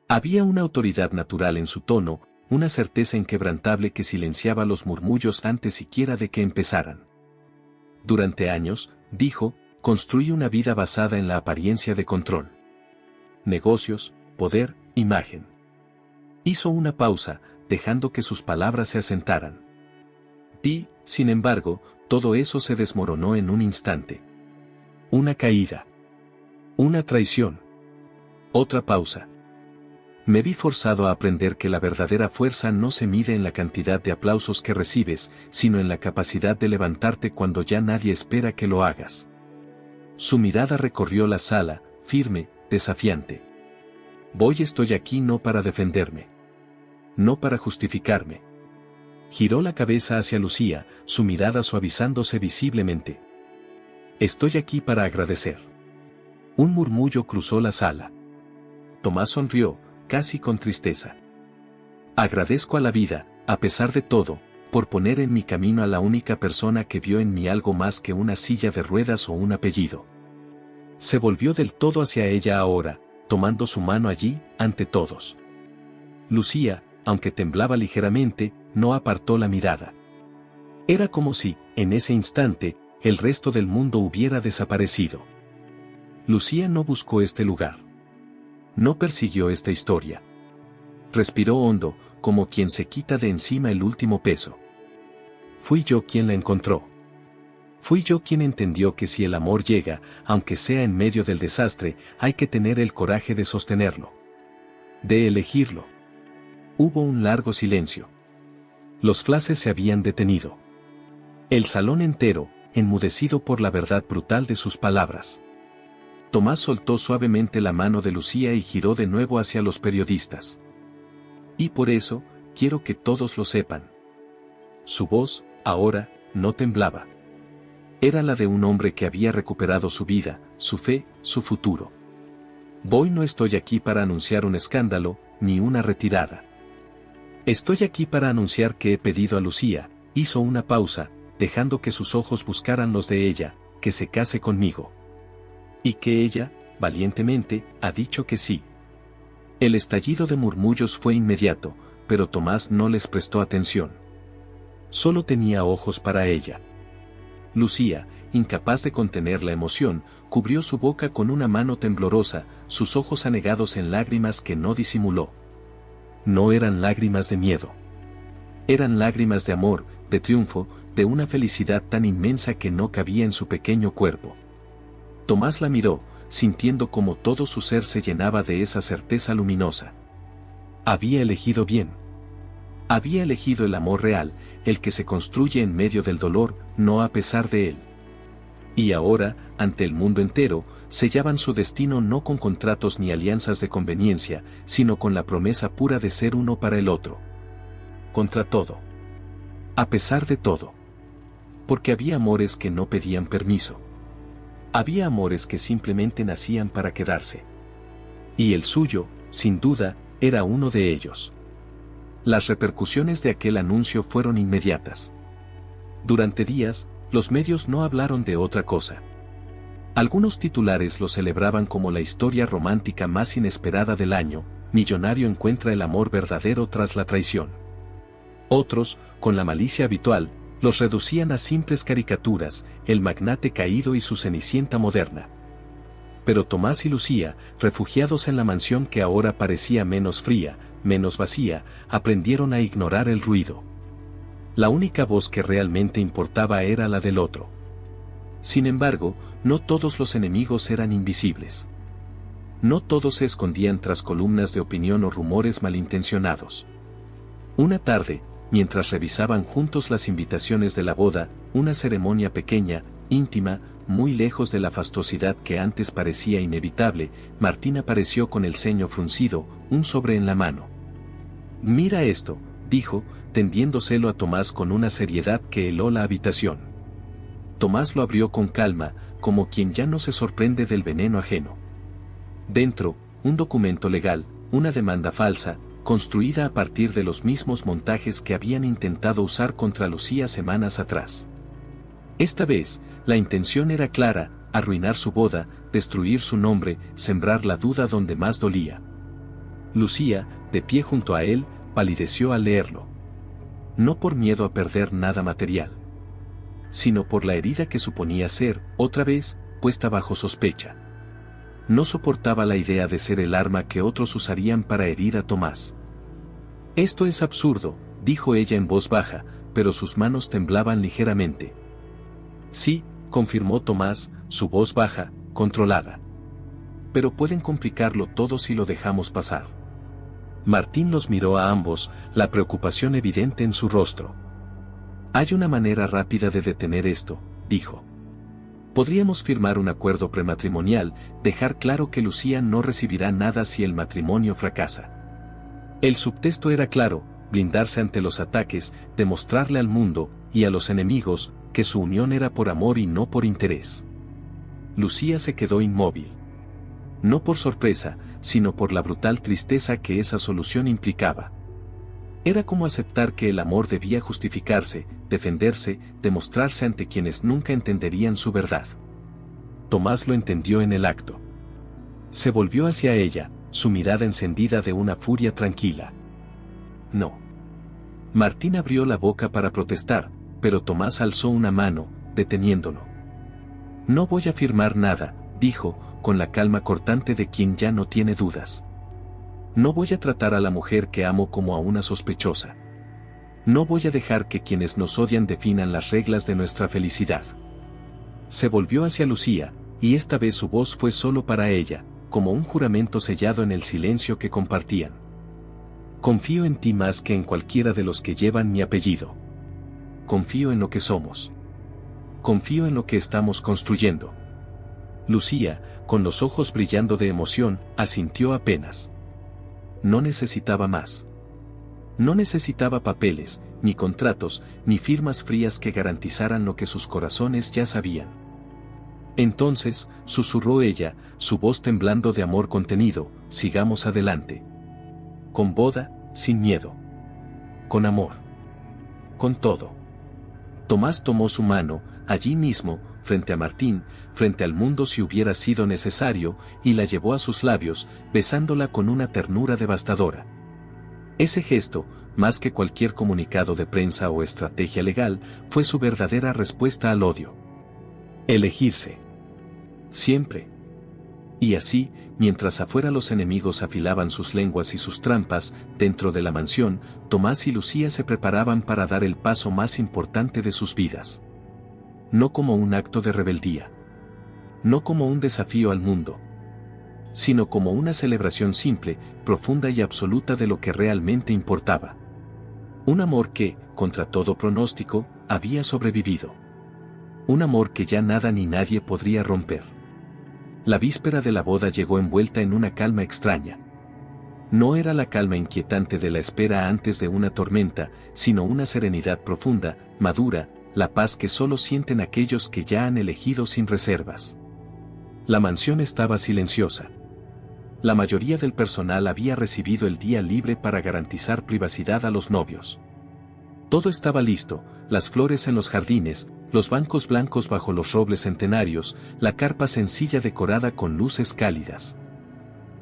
Había una autoridad natural en su tono, una certeza inquebrantable que silenciaba los murmullos antes siquiera de que empezaran. Durante años, dijo, construí una vida basada en la apariencia de control. Negocios, poder, imagen. Hizo una pausa, dejando que sus palabras se asentaran. Y, sin embargo, todo eso se desmoronó en un instante. Una caída. Una traición. Otra pausa. Me vi forzado a aprender que la verdadera fuerza no se mide en la cantidad de aplausos que recibes, sino en la capacidad de levantarte cuando ya nadie espera que lo hagas. Su mirada recorrió la sala, firme, desafiante. Estoy aquí no para defenderme. No para justificarme. Giró la cabeza hacia Lucía, su mirada suavizándose visiblemente. Estoy aquí para agradecer. Un murmullo cruzó la sala. Tomás sonrió, casi con tristeza. Agradezco a la vida, a pesar de todo, por poner en mi camino a la única persona que vio en mí algo más que una silla de ruedas o un apellido. Se volvió del todo hacia ella ahora, tomando su mano allí, ante todos. Lucía, aunque temblaba ligeramente, no apartó la mirada. Era como si, en ese instante, el resto del mundo hubiera desaparecido. Lucía no buscó este lugar. No persiguió esta historia. Respiró hondo, como quien se quita de encima el último peso. Fui yo quien la encontró. Fui yo quien entendió que si el amor llega, aunque sea en medio del desastre, hay que tener el coraje de sostenerlo. De elegirlo. Hubo un largo silencio. Los flashes se habían detenido. El salón entero, enmudecido por la verdad brutal de sus palabras. Tomás soltó suavemente la mano de Lucía y giró de nuevo hacia los periodistas. Y por eso, quiero que todos lo sepan. Su voz, ahora, no temblaba. Era la de un hombre que había recuperado su vida, su fe, su futuro. No estoy aquí para anunciar un escándalo, ni una retirada. Estoy aquí para anunciar que he pedido a Lucía, hizo una pausa, dejando que sus ojos buscaran los de ella, que se case conmigo. Y que ella, valientemente, ha dicho que sí. El estallido de murmullos fue inmediato, pero Tomás no les prestó atención. Solo tenía ojos para ella. Lucía, incapaz de contener la emoción, cubrió su boca con una mano temblorosa, sus ojos anegados en lágrimas que no disimuló. No eran lágrimas de miedo. Eran lágrimas de amor, de triunfo, de una felicidad tan inmensa que no cabía en su pequeño cuerpo. Tomás la miró, sintiendo como todo su ser se llenaba de esa certeza luminosa. Había elegido bien. Había elegido el amor real, el que se construye en medio del dolor, no a pesar de él. Y ahora, ante el mundo entero, sellaban su destino no con contratos ni alianzas de conveniencia, sino con la promesa pura de ser uno para el otro. Contra todo. A pesar de todo. Porque había amores que no pedían permiso. Había amores que simplemente nacían para quedarse. Y el suyo, sin duda, era uno de ellos. Las repercusiones de aquel anuncio fueron inmediatas. Durante días, los medios no hablaron de otra cosa. Algunos titulares lo celebraban como la historia romántica más inesperada del año, millonario encuentra el amor verdadero tras la traición. Otros, con la malicia habitual, los reducían a simples caricaturas, el magnate caído y su cenicienta moderna. Pero Tomás y Lucía, refugiados en la mansión que ahora parecía menos fría, menos vacía, aprendieron a ignorar el ruido. La única voz que realmente importaba era la del otro. Sin embargo, no todos los enemigos eran invisibles. No todos se escondían tras columnas de opinión o rumores malintencionados. Una tarde, mientras revisaban juntos las invitaciones de la boda, una ceremonia pequeña, íntima, muy lejos de la fastuosidad que antes parecía inevitable, Martín apareció con el ceño fruncido, un sobre en la mano. «Mira esto», dijo, tendiéndoselo a Tomás con una seriedad que heló la habitación. Tomás lo abrió con calma, como quien ya no se sorprende del veneno ajeno. Dentro, un documento legal, una demanda falsa, construida a partir de los mismos montajes que habían intentado usar contra Lucía semanas atrás. Esta vez, la intención era clara: arruinar su boda, destruir su nombre, sembrar la duda donde más dolía. Lucía, de pie junto a él, palideció al leerlo. No por miedo a perder nada material, sino por la herida que suponía ser, otra vez, puesta bajo sospecha. No soportaba la idea de ser el arma que otros usarían para herir a Tomás. «Esto es absurdo», dijo ella en voz baja, pero sus manos temblaban ligeramente. «Sí», confirmó Tomás, su voz baja, controlada. «Pero pueden complicarlo todo si lo dejamos pasar». Martín los miró a ambos, la preocupación evidente en su rostro. «Hay una manera rápida de detener esto», dijo. «Podríamos firmar un acuerdo prematrimonial, dejar claro que Lucía no recibirá nada si el matrimonio fracasa». El subtexto era claro: blindarse ante los ataques, demostrarle al mundo, y a los enemigos, que su unión era por amor y no por interés. Lucía se quedó inmóvil. No por sorpresa, sino por la brutal tristeza que esa solución implicaba. Era como aceptar que el amor debía justificarse, defenderse, demostrarse ante quienes nunca entenderían su verdad. Tomás lo entendió en el acto. Se volvió hacia ella, su mirada encendida de una furia tranquila. «No». Martín abrió la boca para protestar, pero Tomás alzó una mano, deteniéndolo. «No voy a firmar nada», dijo, con la calma cortante de quien ya no tiene dudas. «No voy a tratar a la mujer que amo como a una sospechosa. No voy a dejar que quienes nos odian definan las reglas de nuestra felicidad». Se volvió hacia Lucía, y esta vez su voz fue solo para ella, como un juramento sellado en el silencio que compartían. «Confío en ti más que en cualquiera de los que llevan mi apellido. Confío en lo que somos. Confío en lo que estamos construyendo». Lucía, con los ojos brillando de emoción, asintió apenas. No necesitaba más. No necesitaba papeles, ni contratos, ni firmas frías que garantizaran lo que sus corazones ya sabían. Entonces, susurró ella, su voz temblando de amor contenido: «Sigamos adelante. Con boda, sin miedo. Con amor. Con todo». Tomás tomó su mano, allí mismo, frente a Martín, frente al mundo si hubiera sido necesario, y la llevó a sus labios, besándola con una ternura devastadora. Ese gesto, más que cualquier comunicado de prensa o estrategia legal, fue su verdadera respuesta al odio. Elegirse. Siempre. Y así, mientras afuera los enemigos afilaban sus lenguas y sus trampas, dentro de la mansión, Tomás y Lucía se preparaban para dar el paso más importante de sus vidas. No como un acto de rebeldía. No como un desafío al mundo. Sino como una celebración simple, profunda y absoluta de lo que realmente importaba. Un amor que, contra todo pronóstico, había sobrevivido. Un amor que ya nada ni nadie podría romper. La víspera de la boda llegó envuelta en una calma extraña. No era la calma inquietante de la espera antes de una tormenta, sino una serenidad profunda, madura, la paz que solo sienten aquellos que ya han elegido sin reservas. La mansión estaba silenciosa. La mayoría del personal había recibido el día libre para garantizar privacidad a los novios. Todo estaba listo: las flores en los jardines, los bancos blancos bajo los robles centenarios, la carpa sencilla decorada con luces cálidas.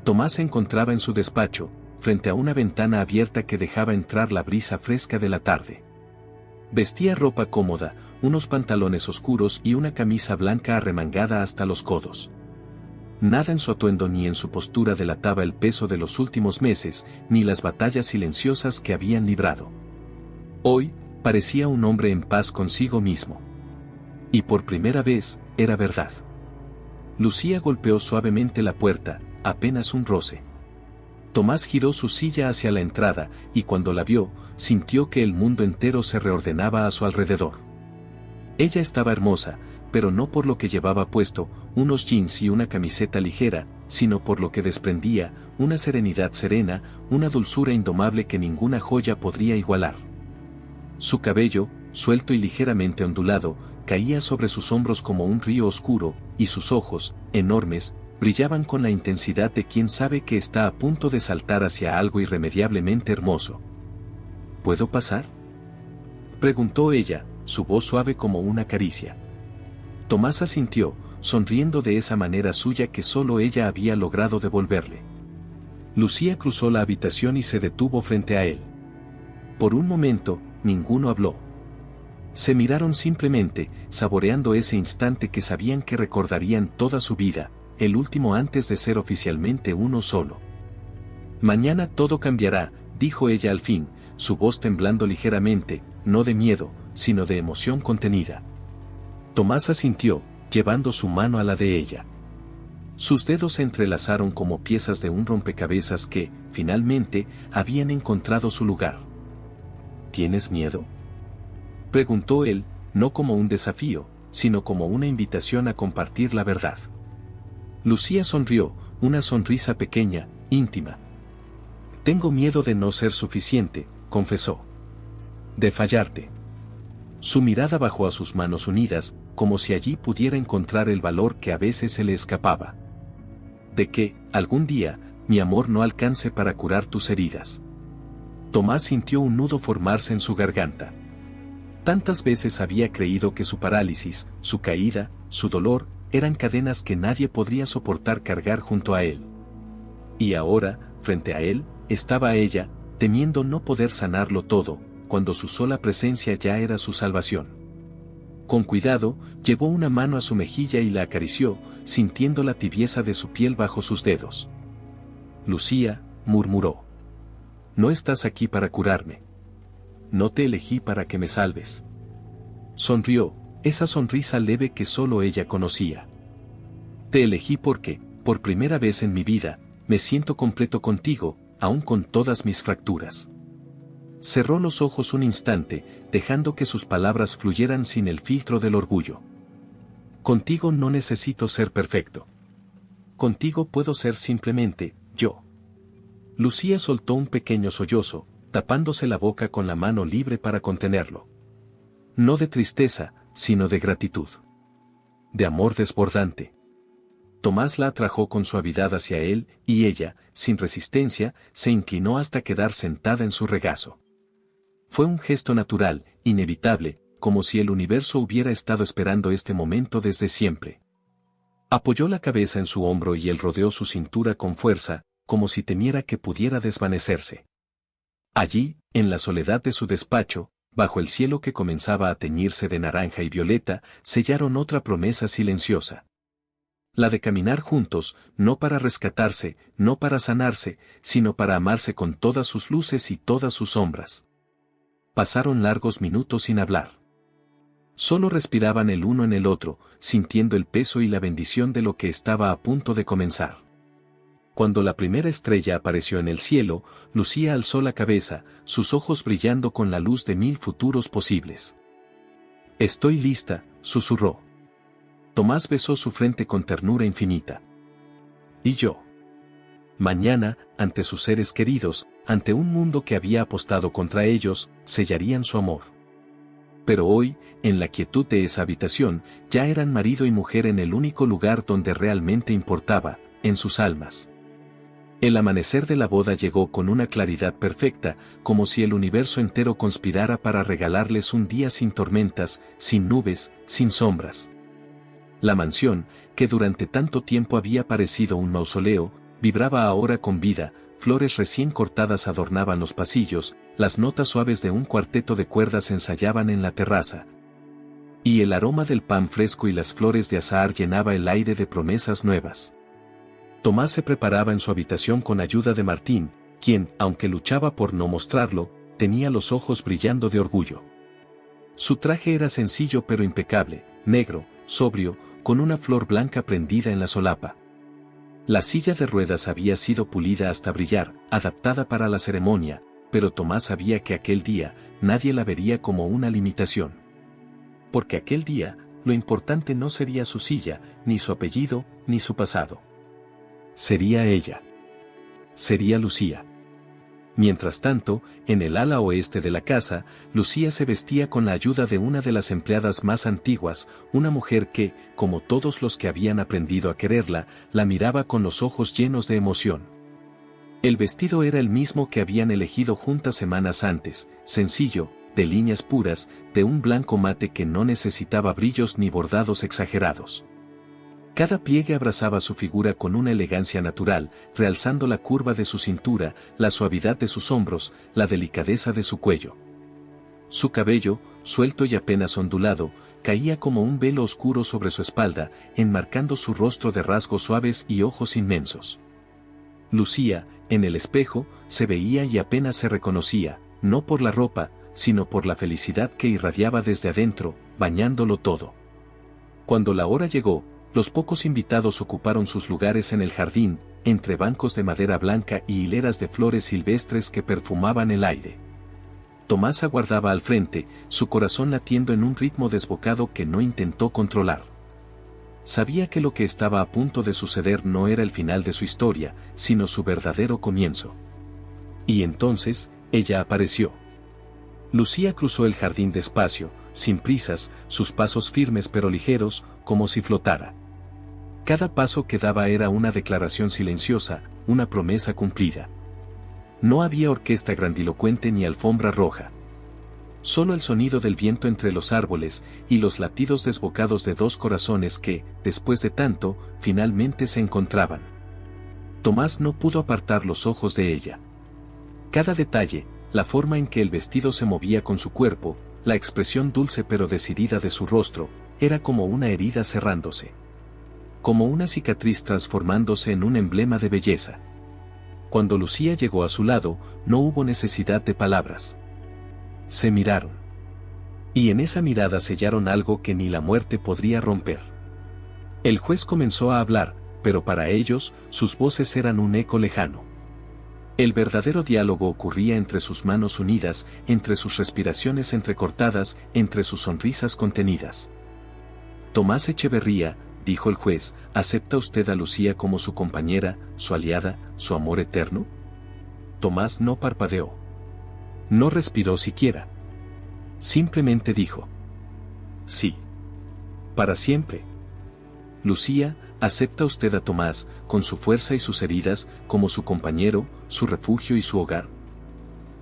Tomás se encontraba en su despacho, frente a una ventana abierta que dejaba entrar la brisa fresca de la tarde. Vestía ropa cómoda, unos pantalones oscuros y una camisa blanca arremangada hasta los codos. Nada en su atuendo ni en su postura delataba el peso de los últimos meses, ni las batallas silenciosas que habían librado. Hoy, parecía un hombre en paz consigo mismo. Y por primera vez, era verdad. Lucía golpeó suavemente la puerta, apenas un roce. Tomás giró su silla hacia la entrada, y cuando la vio, sintió que el mundo entero se reordenaba a su alrededor. Ella estaba hermosa, pero no por lo que llevaba puesto, unos jeans y una camiseta ligera, sino por lo que desprendía, una serenidad serena, una dulzura indomable que ninguna joya podría igualar. Su cabello, suelto y ligeramente ondulado, caía sobre sus hombros como un río oscuro, y sus ojos, enormes, brillaban con la intensidad de quien sabe que está a punto de saltar hacia algo irremediablemente hermoso. ¿Puedo pasar?, preguntó ella, su voz suave como una caricia. Tomás asintió, sonriendo de esa manera suya que solo ella había logrado devolverle. Lucía cruzó la habitación y se detuvo frente a él. Por un momento, ninguno habló. Se miraron simplemente, saboreando ese instante que sabían que recordarían toda su vida, el último antes de ser oficialmente uno solo. Mañana todo cambiará, dijo ella al fin, su voz temblando ligeramente, no de miedo, sino de emoción contenida. Tomás asintió, llevando su mano a la de ella. Sus dedos se entrelazaron como piezas de un rompecabezas que, finalmente, habían encontrado su lugar. ¿Tienes miedo?, preguntó él, no como un desafío, sino como una invitación a compartir la verdad. Lucía sonrió, una sonrisa pequeña, íntima. Tengo miedo de no ser suficiente, confesó. De fallarte. Su mirada bajó a sus manos unidas, como si allí pudiera encontrar el valor que a veces se le escapaba. De que, algún día, mi amor no alcance para curar tus heridas. Tomás sintió un nudo formarse en su garganta. Tantas veces había creído que su parálisis, su caída, su dolor, eran cadenas que nadie podría soportar cargar junto a él. Y ahora, frente a él, estaba ella, temiendo no poder sanarlo todo, cuando su sola presencia ya era su salvación. Con cuidado, llevó una mano a su mejilla y la acarició, sintiendo la tibieza de su piel bajo sus dedos. Lucía, murmuró. No estás aquí para curarme. No te elegí para que me salves. Sonrió, esa sonrisa leve que solo ella conocía. Te elegí porque, por primera vez en mi vida, me siento completo contigo, aun con todas mis fracturas. Cerró los ojos un instante, dejando que sus palabras fluyeran sin el filtro del orgullo. Contigo no necesito ser perfecto. Contigo puedo ser simplemente, yo. Lucía soltó un pequeño sollozo, tapándose la boca con la mano libre para contenerlo. No de tristeza, sino de gratitud. De amor desbordante. Tomás la atrajo con suavidad hacia él, y ella, sin resistencia, se inclinó hasta quedar sentada en su regazo. Fue un gesto natural, inevitable, como si el universo hubiera estado esperando este momento desde siempre. Apoyó la cabeza en su hombro y él rodeó su cintura con fuerza, como si temiera que pudiera desvanecerse. Allí, en la soledad de su despacho, bajo el cielo que comenzaba a teñirse de naranja y violeta, sellaron otra promesa silenciosa. La de caminar juntos, no para rescatarse, no para sanarse, sino para amarse con todas sus luces y todas sus sombras. Pasaron largos minutos sin hablar. Solo respiraban el uno en el otro, sintiendo el peso y la bendición de lo que estaba a punto de comenzar. Cuando la primera estrella apareció en el cielo, Lucía alzó la cabeza, sus ojos brillando con la luz de 1000 futuros posibles. Estoy lista, susurró. Tomás besó su frente con ternura infinita. ¿Y yo? Mañana, ante sus seres queridos, ante un mundo que había apostado contra ellos, sellarían su amor. Pero hoy, en la quietud de esa habitación, ya eran marido y mujer en el único lugar donde realmente importaba, en sus almas. El amanecer de la boda llegó con una claridad perfecta, como si el universo entero conspirara para regalarles un día sin tormentas, sin nubes, sin sombras. La mansión, que durante tanto tiempo había parecido un mausoleo, vibraba ahora con vida, flores recién cortadas adornaban los pasillos, las notas suaves de un cuarteto de cuerdas ensayaban en la terraza. Y el aroma del pan fresco y las flores de azahar llenaba el aire de promesas nuevas. Tomás se preparaba en su habitación con ayuda de Martín, quien, aunque luchaba por no mostrarlo, tenía los ojos brillando de orgullo. Su traje era sencillo pero impecable, negro, sobrio, con una flor blanca prendida en la solapa. La silla de ruedas había sido pulida hasta brillar, adaptada para la ceremonia, pero Tomás sabía que aquel día, nadie la vería como una limitación. Porque aquel día, lo importante no sería su silla, ni su apellido, ni su pasado. Sería ella. Sería Lucía. Mientras tanto, en el ala oeste de la casa, Lucía se vestía con la ayuda de una de las empleadas más antiguas, una mujer que, como todos los que habían aprendido a quererla, la miraba con los ojos llenos de emoción. El vestido era el mismo que habían elegido juntas semanas antes, sencillo, de líneas puras, de un blanco mate que no necesitaba brillos ni bordados exagerados. Cada pliegue abrazaba su figura con una elegancia natural, realzando la curva de su cintura, la suavidad de sus hombros, la delicadeza de su cuello. Su cabello, suelto y apenas ondulado, caía como un velo oscuro sobre su espalda, enmarcando su rostro de rasgos suaves y ojos inmensos. Lucía, en el espejo, se veía y apenas se reconocía, no por la ropa, sino por la felicidad que irradiaba desde adentro, bañándolo todo. Cuando la hora llegó, los pocos invitados ocuparon sus lugares en el jardín, entre bancos de madera blanca y hileras de flores silvestres que perfumaban el aire. Tomás aguardaba al frente, su corazón latiendo en un ritmo desbocado que no intentó controlar. Sabía que lo que estaba a punto de suceder no era el final de su historia, sino su verdadero comienzo. Y entonces, ella apareció. Lucía cruzó el jardín despacio, sin prisas, sus pasos firmes pero ligeros, como si flotara. Cada paso que daba era una declaración silenciosa, una promesa cumplida. No había orquesta grandilocuente ni alfombra roja. Solo el sonido del viento entre los árboles y los latidos desbocados de dos corazones que, después de tanto, finalmente se encontraban. Tomás no pudo apartar los ojos de ella. Cada detalle, la forma en que el vestido se movía con su cuerpo, la expresión dulce pero decidida de su rostro, era como una herida cerrándose. Como una cicatriz transformándose en un emblema de belleza. Cuando Lucía llegó a su lado, no hubo necesidad de palabras. Se miraron. Y en esa mirada sellaron algo que ni la muerte podría romper. El juez comenzó a hablar, pero para ellos, sus voces eran un eco lejano. El verdadero diálogo ocurría entre sus manos unidas, entre sus respiraciones entrecortadas, entre sus sonrisas contenidas. Tomás Echeverría, dijo el juez, ¿acepta usted a Lucía como su compañera, su aliada, su amor eterno? Tomás no parpadeó. No respiró siquiera. Simplemente dijo: sí. Para siempre. Lucía, ¿acepta usted a Tomás, con su fuerza y sus heridas, como su compañero, su refugio y su hogar?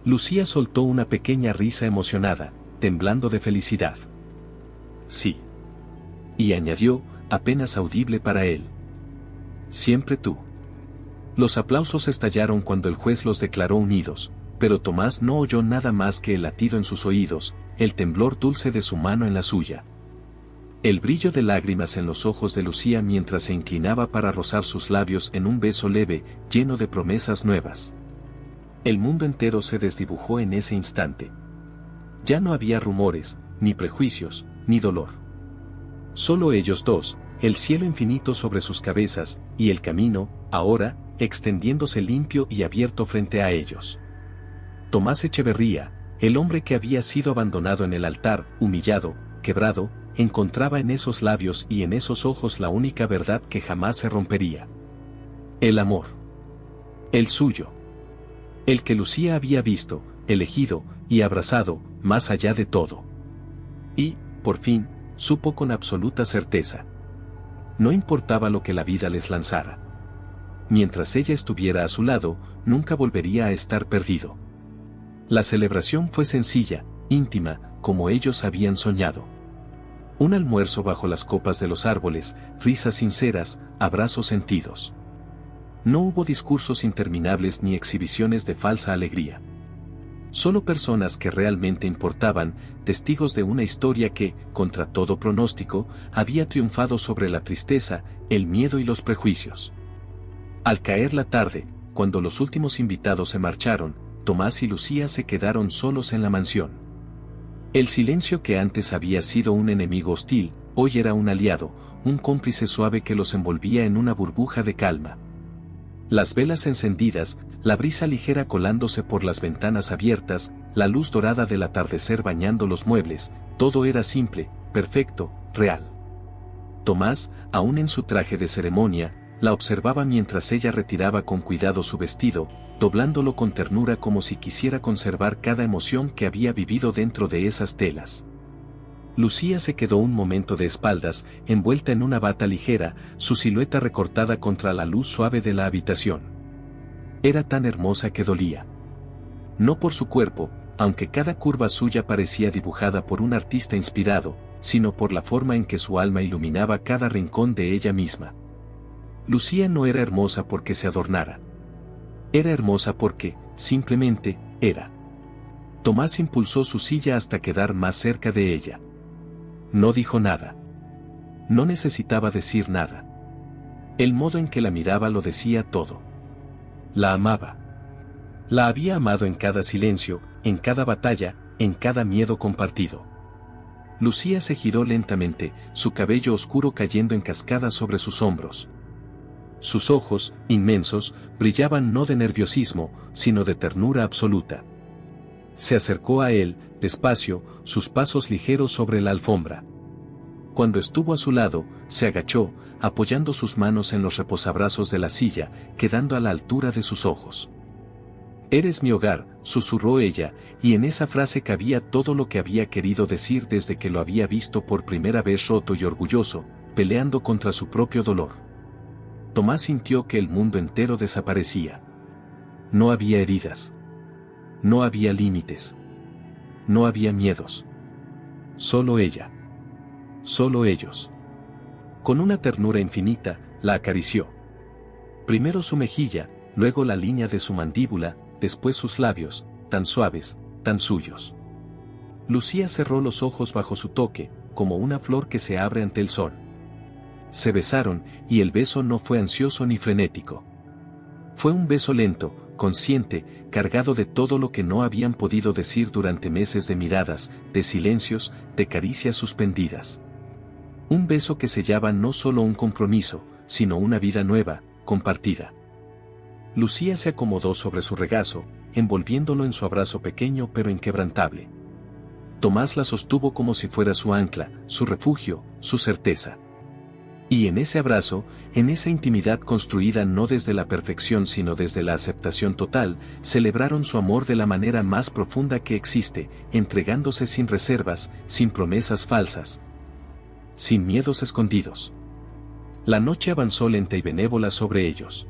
Lucía soltó una pequeña risa emocionada, temblando de felicidad. Sí. Y añadió, apenas audible para él: siempre tú. Los aplausos estallaron cuando el juez los declaró unidos, pero Tomás no oyó nada más que el latido en sus oídos, el temblor dulce de su mano en la suya. El brillo de lágrimas en los ojos de Lucía mientras se inclinaba para rozar sus labios en un beso leve, lleno de promesas nuevas. El mundo entero se desdibujó en ese instante. Ya no había rumores, ni prejuicios, ni dolor. Solo ellos dos, el cielo infinito sobre sus cabezas, y el camino, ahora, extendiéndose limpio y abierto frente a ellos. Tomás Echeverría, el hombre que había sido abandonado en el altar, humillado, quebrado, encontraba en esos labios y en esos ojos la única verdad que jamás se rompería. El amor. El suyo. El que Lucía había visto, elegido y abrazado, más allá de todo. Y, por fin, supo con absoluta certeza. No importaba lo que la vida les lanzara. Mientras ella estuviera a su lado, nunca volvería a estar perdido. La celebración fue sencilla, íntima, como ellos habían soñado. Un almuerzo bajo las copas de los árboles, risas sinceras, abrazos sentidos. No hubo discursos interminables ni exhibiciones de falsa alegría. Solo personas que realmente importaban, testigos de una historia que, contra todo pronóstico, había triunfado sobre la tristeza, el miedo y los prejuicios. Al caer la tarde, cuando los últimos invitados se marcharon, Tomás y Lucía se quedaron solos en la mansión. El silencio que antes había sido un enemigo hostil, hoy era un aliado, un cómplice suave que los envolvía en una burbuja de calma. Las velas encendidas, la brisa ligera colándose por las ventanas abiertas, la luz dorada del atardecer bañando los muebles, todo era simple, perfecto, real. Tomás, aún en su traje de ceremonia, La observaba mientras ella retiraba con cuidado su vestido, doblándolo con ternura como si quisiera conservar cada emoción que había vivido dentro de esas telas. Lucía se quedó un momento de espaldas, envuelta en una bata ligera, su silueta recortada contra la luz suave de la habitación. Era tan hermosa que dolía. No por su cuerpo, aunque cada curva suya parecía dibujada por un artista inspirado, sino por la forma en que su alma iluminaba cada rincón de ella misma. Lucía no era hermosa porque se adornara. Era hermosa porque, simplemente, era. Tomás impulsó su silla hasta quedar más cerca de ella. No dijo nada. No necesitaba decir nada. El modo en que la miraba lo decía todo. La amaba. La había amado en cada silencio, en cada batalla, en cada miedo compartido. Lucía se giró lentamente, su cabello oscuro cayendo en cascada sobre sus hombros. Sus ojos, inmensos, brillaban no de nerviosismo, sino de ternura absoluta. Se acercó a él, despacio, sus pasos ligeros sobre la alfombra. Cuando estuvo a su lado, se agachó, apoyando sus manos en los reposabrazos de la silla, quedando a la altura de sus ojos. «Eres mi hogar», susurró ella, y en esa frase cabía todo lo que había querido decir desde que lo había visto por primera vez roto y orgulloso, peleando contra su propio dolor. Tomás sintió que el mundo entero desaparecía. No había heridas. No había límites. No había miedos. Solo ella. Solo ellos. Con una ternura infinita, la acarició. Primero su mejilla, luego la línea de su mandíbula, después sus labios, tan suaves, tan suyos. Lucía cerró los ojos bajo su toque, como una flor que se abre ante el sol. Se besaron, y el beso no fue ansioso ni frenético. Fue un beso lento, consciente, cargado de todo lo que no habían podido decir durante meses de miradas, de silencios, de caricias suspendidas. Un beso que sellaba no solo un compromiso, sino una vida nueva, compartida. Lucía se acomodó sobre su regazo, envolviéndolo en su abrazo pequeño pero inquebrantable. Tomás la sostuvo como si fuera su ancla, su refugio, su certeza. Y en ese abrazo, en esa intimidad construida no desde la perfección sino desde la aceptación total, celebraron su amor de la manera más profunda que existe, entregándose sin reservas, sin promesas falsas, sin miedos escondidos. La noche avanzó lenta y benévola sobre ellos.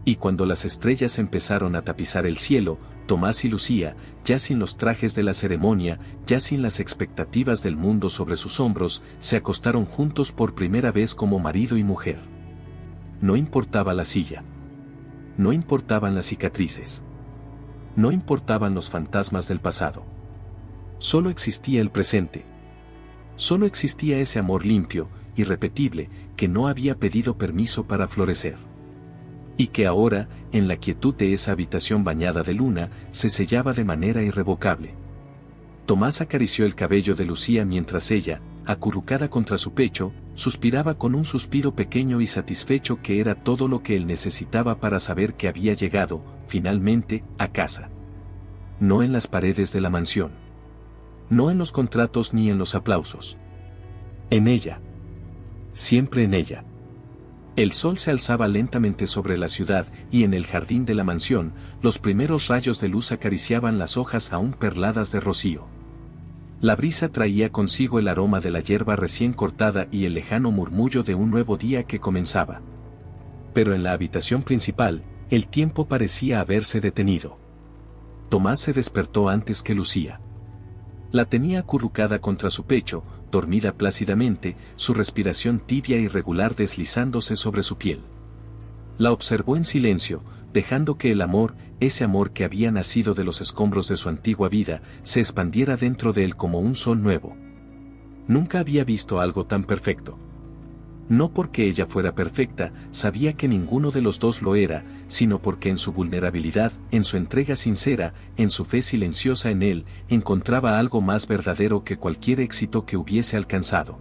Y cuando las estrellas empezaron a tapizar el cielo, Tomás y Lucía, ya sin los trajes de la ceremonia, ya sin las expectativas del mundo sobre sus hombros, se acostaron juntos por primera vez como marido y mujer. No importaba la silla. No importaban las cicatrices. No importaban los fantasmas del pasado. Solo existía el presente. Solo existía ese amor limpio, irrepetible, que no había pedido permiso para florecer. Y que ahora, en la quietud de esa habitación bañada de luna, se sellaba de manera irrevocable. Tomás acarició el cabello de Lucía mientras ella, acurrucada contra su pecho, suspiraba con un suspiro pequeño y satisfecho que era todo lo que él necesitaba para saber que había llegado, finalmente, a casa. No en las paredes de la mansión. No en los contratos ni en los aplausos. En ella. Siempre en ella. El sol se alzaba lentamente sobre la ciudad y en el jardín de la mansión, los primeros rayos de luz acariciaban las hojas aún perladas de rocío. La brisa traía consigo el aroma de la hierba recién cortada y el lejano murmullo de un nuevo día que comenzaba. Pero en la habitación principal, el tiempo parecía haberse detenido. Tomás se despertó antes que Lucía. La tenía acurrucada contra su pecho, dormida plácidamente, su respiración tibia y regular deslizándose sobre su piel. La observó en silencio, dejando que el amor, ese amor que había nacido de los escombros de su antigua vida, se expandiera dentro de él como un sol nuevo. Nunca había visto algo tan perfecto. No porque ella fuera perfecta, sabía que ninguno de los dos lo era, sino porque en su vulnerabilidad, en su entrega sincera, en su fe silenciosa en él, encontraba algo más verdadero que cualquier éxito que hubiese alcanzado.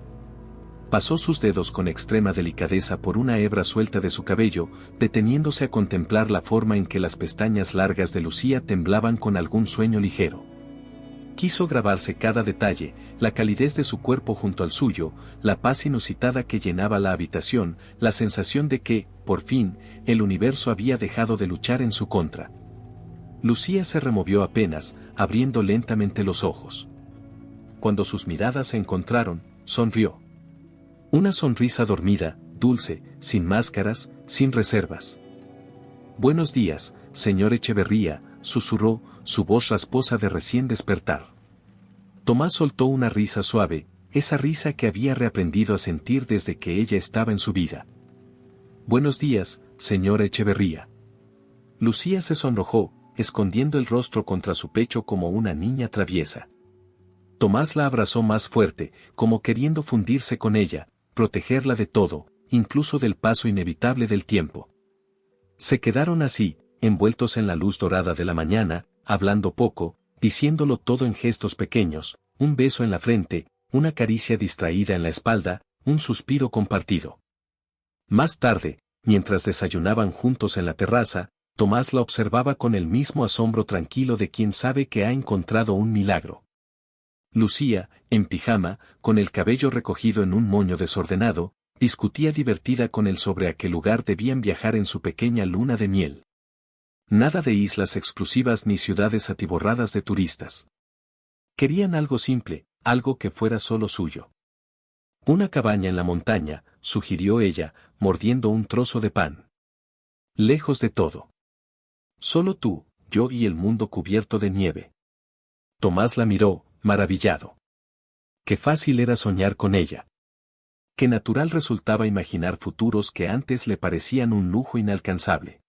Pasó sus dedos con extrema delicadeza por una hebra suelta de su cabello, deteniéndose a contemplar la forma en que las pestañas largas de Lucía temblaban con algún sueño ligero. Quiso grabarse cada detalle, la calidez de su cuerpo junto al suyo, la paz inusitada que llenaba la habitación, la sensación de que, por fin, el universo había dejado de luchar en su contra. Lucía se removió apenas, abriendo lentamente los ojos. Cuando sus miradas se encontraron, sonrió. Una sonrisa dormida, dulce, sin máscaras, sin reservas. «Buenos días, señor Echeverría», susurró, su voz rasposa de recién despertar. Tomás soltó una risa suave, esa risa que había reaprendido a sentir desde que ella estaba en su vida. «Buenos días, señora Echeverría». Lucía se sonrojó, escondiendo el rostro contra su pecho como una niña traviesa. Tomás la abrazó más fuerte, como queriendo fundirse con ella, protegerla de todo, incluso del paso inevitable del tiempo. Se quedaron así, envueltos en la luz dorada de la mañana, hablando poco, diciéndolo todo en gestos pequeños, un beso en la frente, una caricia distraída en la espalda, un suspiro compartido. Más tarde, mientras desayunaban juntos en la terraza, Tomás la observaba con el mismo asombro tranquilo de quien sabe que ha encontrado un milagro. Lucía, en pijama, con el cabello recogido en un moño desordenado, discutía divertida con él sobre a qué lugar debían viajar en su pequeña luna de miel. Nada de islas exclusivas ni ciudades atiborradas de turistas. Querían algo simple, algo que fuera solo suyo. Una cabaña en la montaña, sugirió ella, mordiendo un trozo de pan. Lejos de todo. Solo tú, yo y el mundo cubierto de nieve. Tomás la miró, maravillado. Qué fácil era soñar con ella. Qué natural resultaba imaginar futuros que antes le parecían un lujo inalcanzable.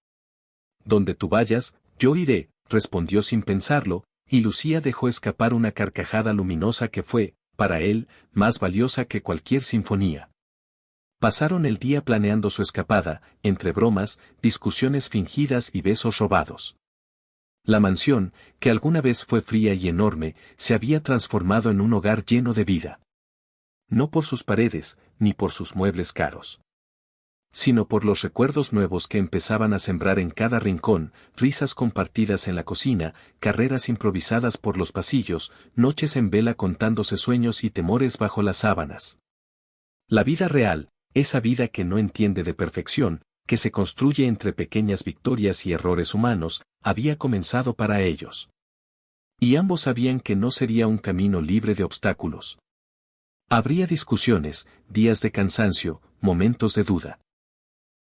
Donde tú vayas, yo iré, respondió sin pensarlo, y Lucía dejó escapar una carcajada luminosa que fue, para él, más valiosa que cualquier sinfonía. Pasaron el día planeando su escapada, entre bromas, discusiones fingidas y besos robados. La mansión, que alguna vez fue fría y enorme, se había transformado en un hogar lleno de vida. No por sus paredes, ni por sus muebles caros, sino por los recuerdos nuevos que empezaban a sembrar en cada rincón, risas compartidas en la cocina, carreras improvisadas por los pasillos, noches en vela contándose sueños y temores bajo las sábanas. La vida real, esa vida que no entiende de perfección, que se construye entre pequeñas victorias y errores humanos, había comenzado para ellos. Y ambos sabían que no sería un camino libre de obstáculos. Habría discusiones, días de cansancio, momentos de duda.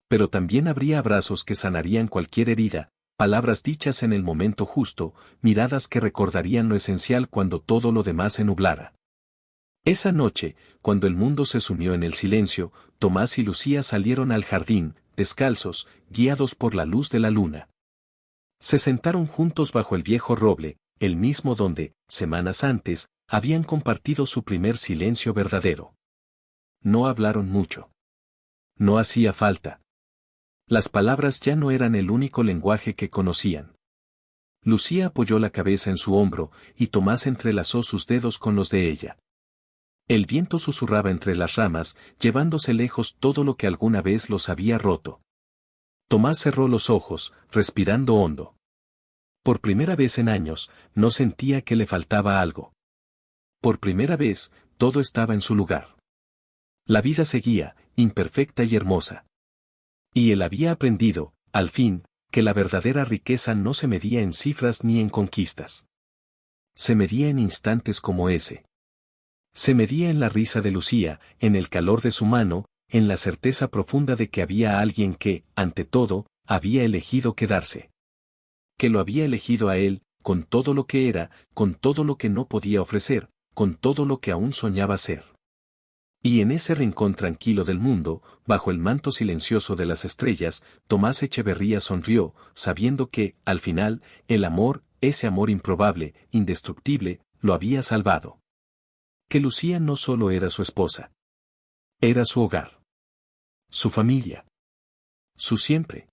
Pero también habría abrazos que sanarían cualquier herida, palabras dichas en el momento justo, miradas que recordarían lo esencial cuando todo lo demás se nublara. Esa noche, cuando el mundo se sumió en el silencio, Tomás y Lucía salieron al jardín, descalzos, guiados por la luz de la luna. Se sentaron juntos bajo el viejo roble, el mismo donde, semanas antes, habían compartido su primer silencio verdadero. No hablaron mucho. No hacía falta. Las palabras ya no eran el único lenguaje que conocían. Lucía apoyó la cabeza en su hombro, y Tomás entrelazó sus dedos con los de ella. El viento susurraba entre las ramas, llevándose lejos todo lo que alguna vez los había roto. Tomás cerró los ojos, respirando hondo. Por primera vez en años, no sentía que le faltaba algo. Por primera vez, todo estaba en su lugar. La vida seguía, imperfecta y hermosa. Y él había aprendido, al fin, que la verdadera riqueza no se medía en cifras ni en conquistas. Se medía en instantes como ese. Se medía en la risa de Lucía, en el calor de su mano, en la certeza profunda de que había alguien que, ante todo, había elegido quedarse. Que lo había elegido a él, con todo lo que era, con todo lo que no podía ofrecer, con todo lo que aún soñaba ser. Y en ese rincón tranquilo del mundo, bajo el manto silencioso de las estrellas, Tomás Echeverría sonrió, sabiendo que, al final, el amor, ese amor improbable, indestructible, lo había salvado. Que Lucía no solo era su esposa. Era su hogar. Su familia. Su siempre.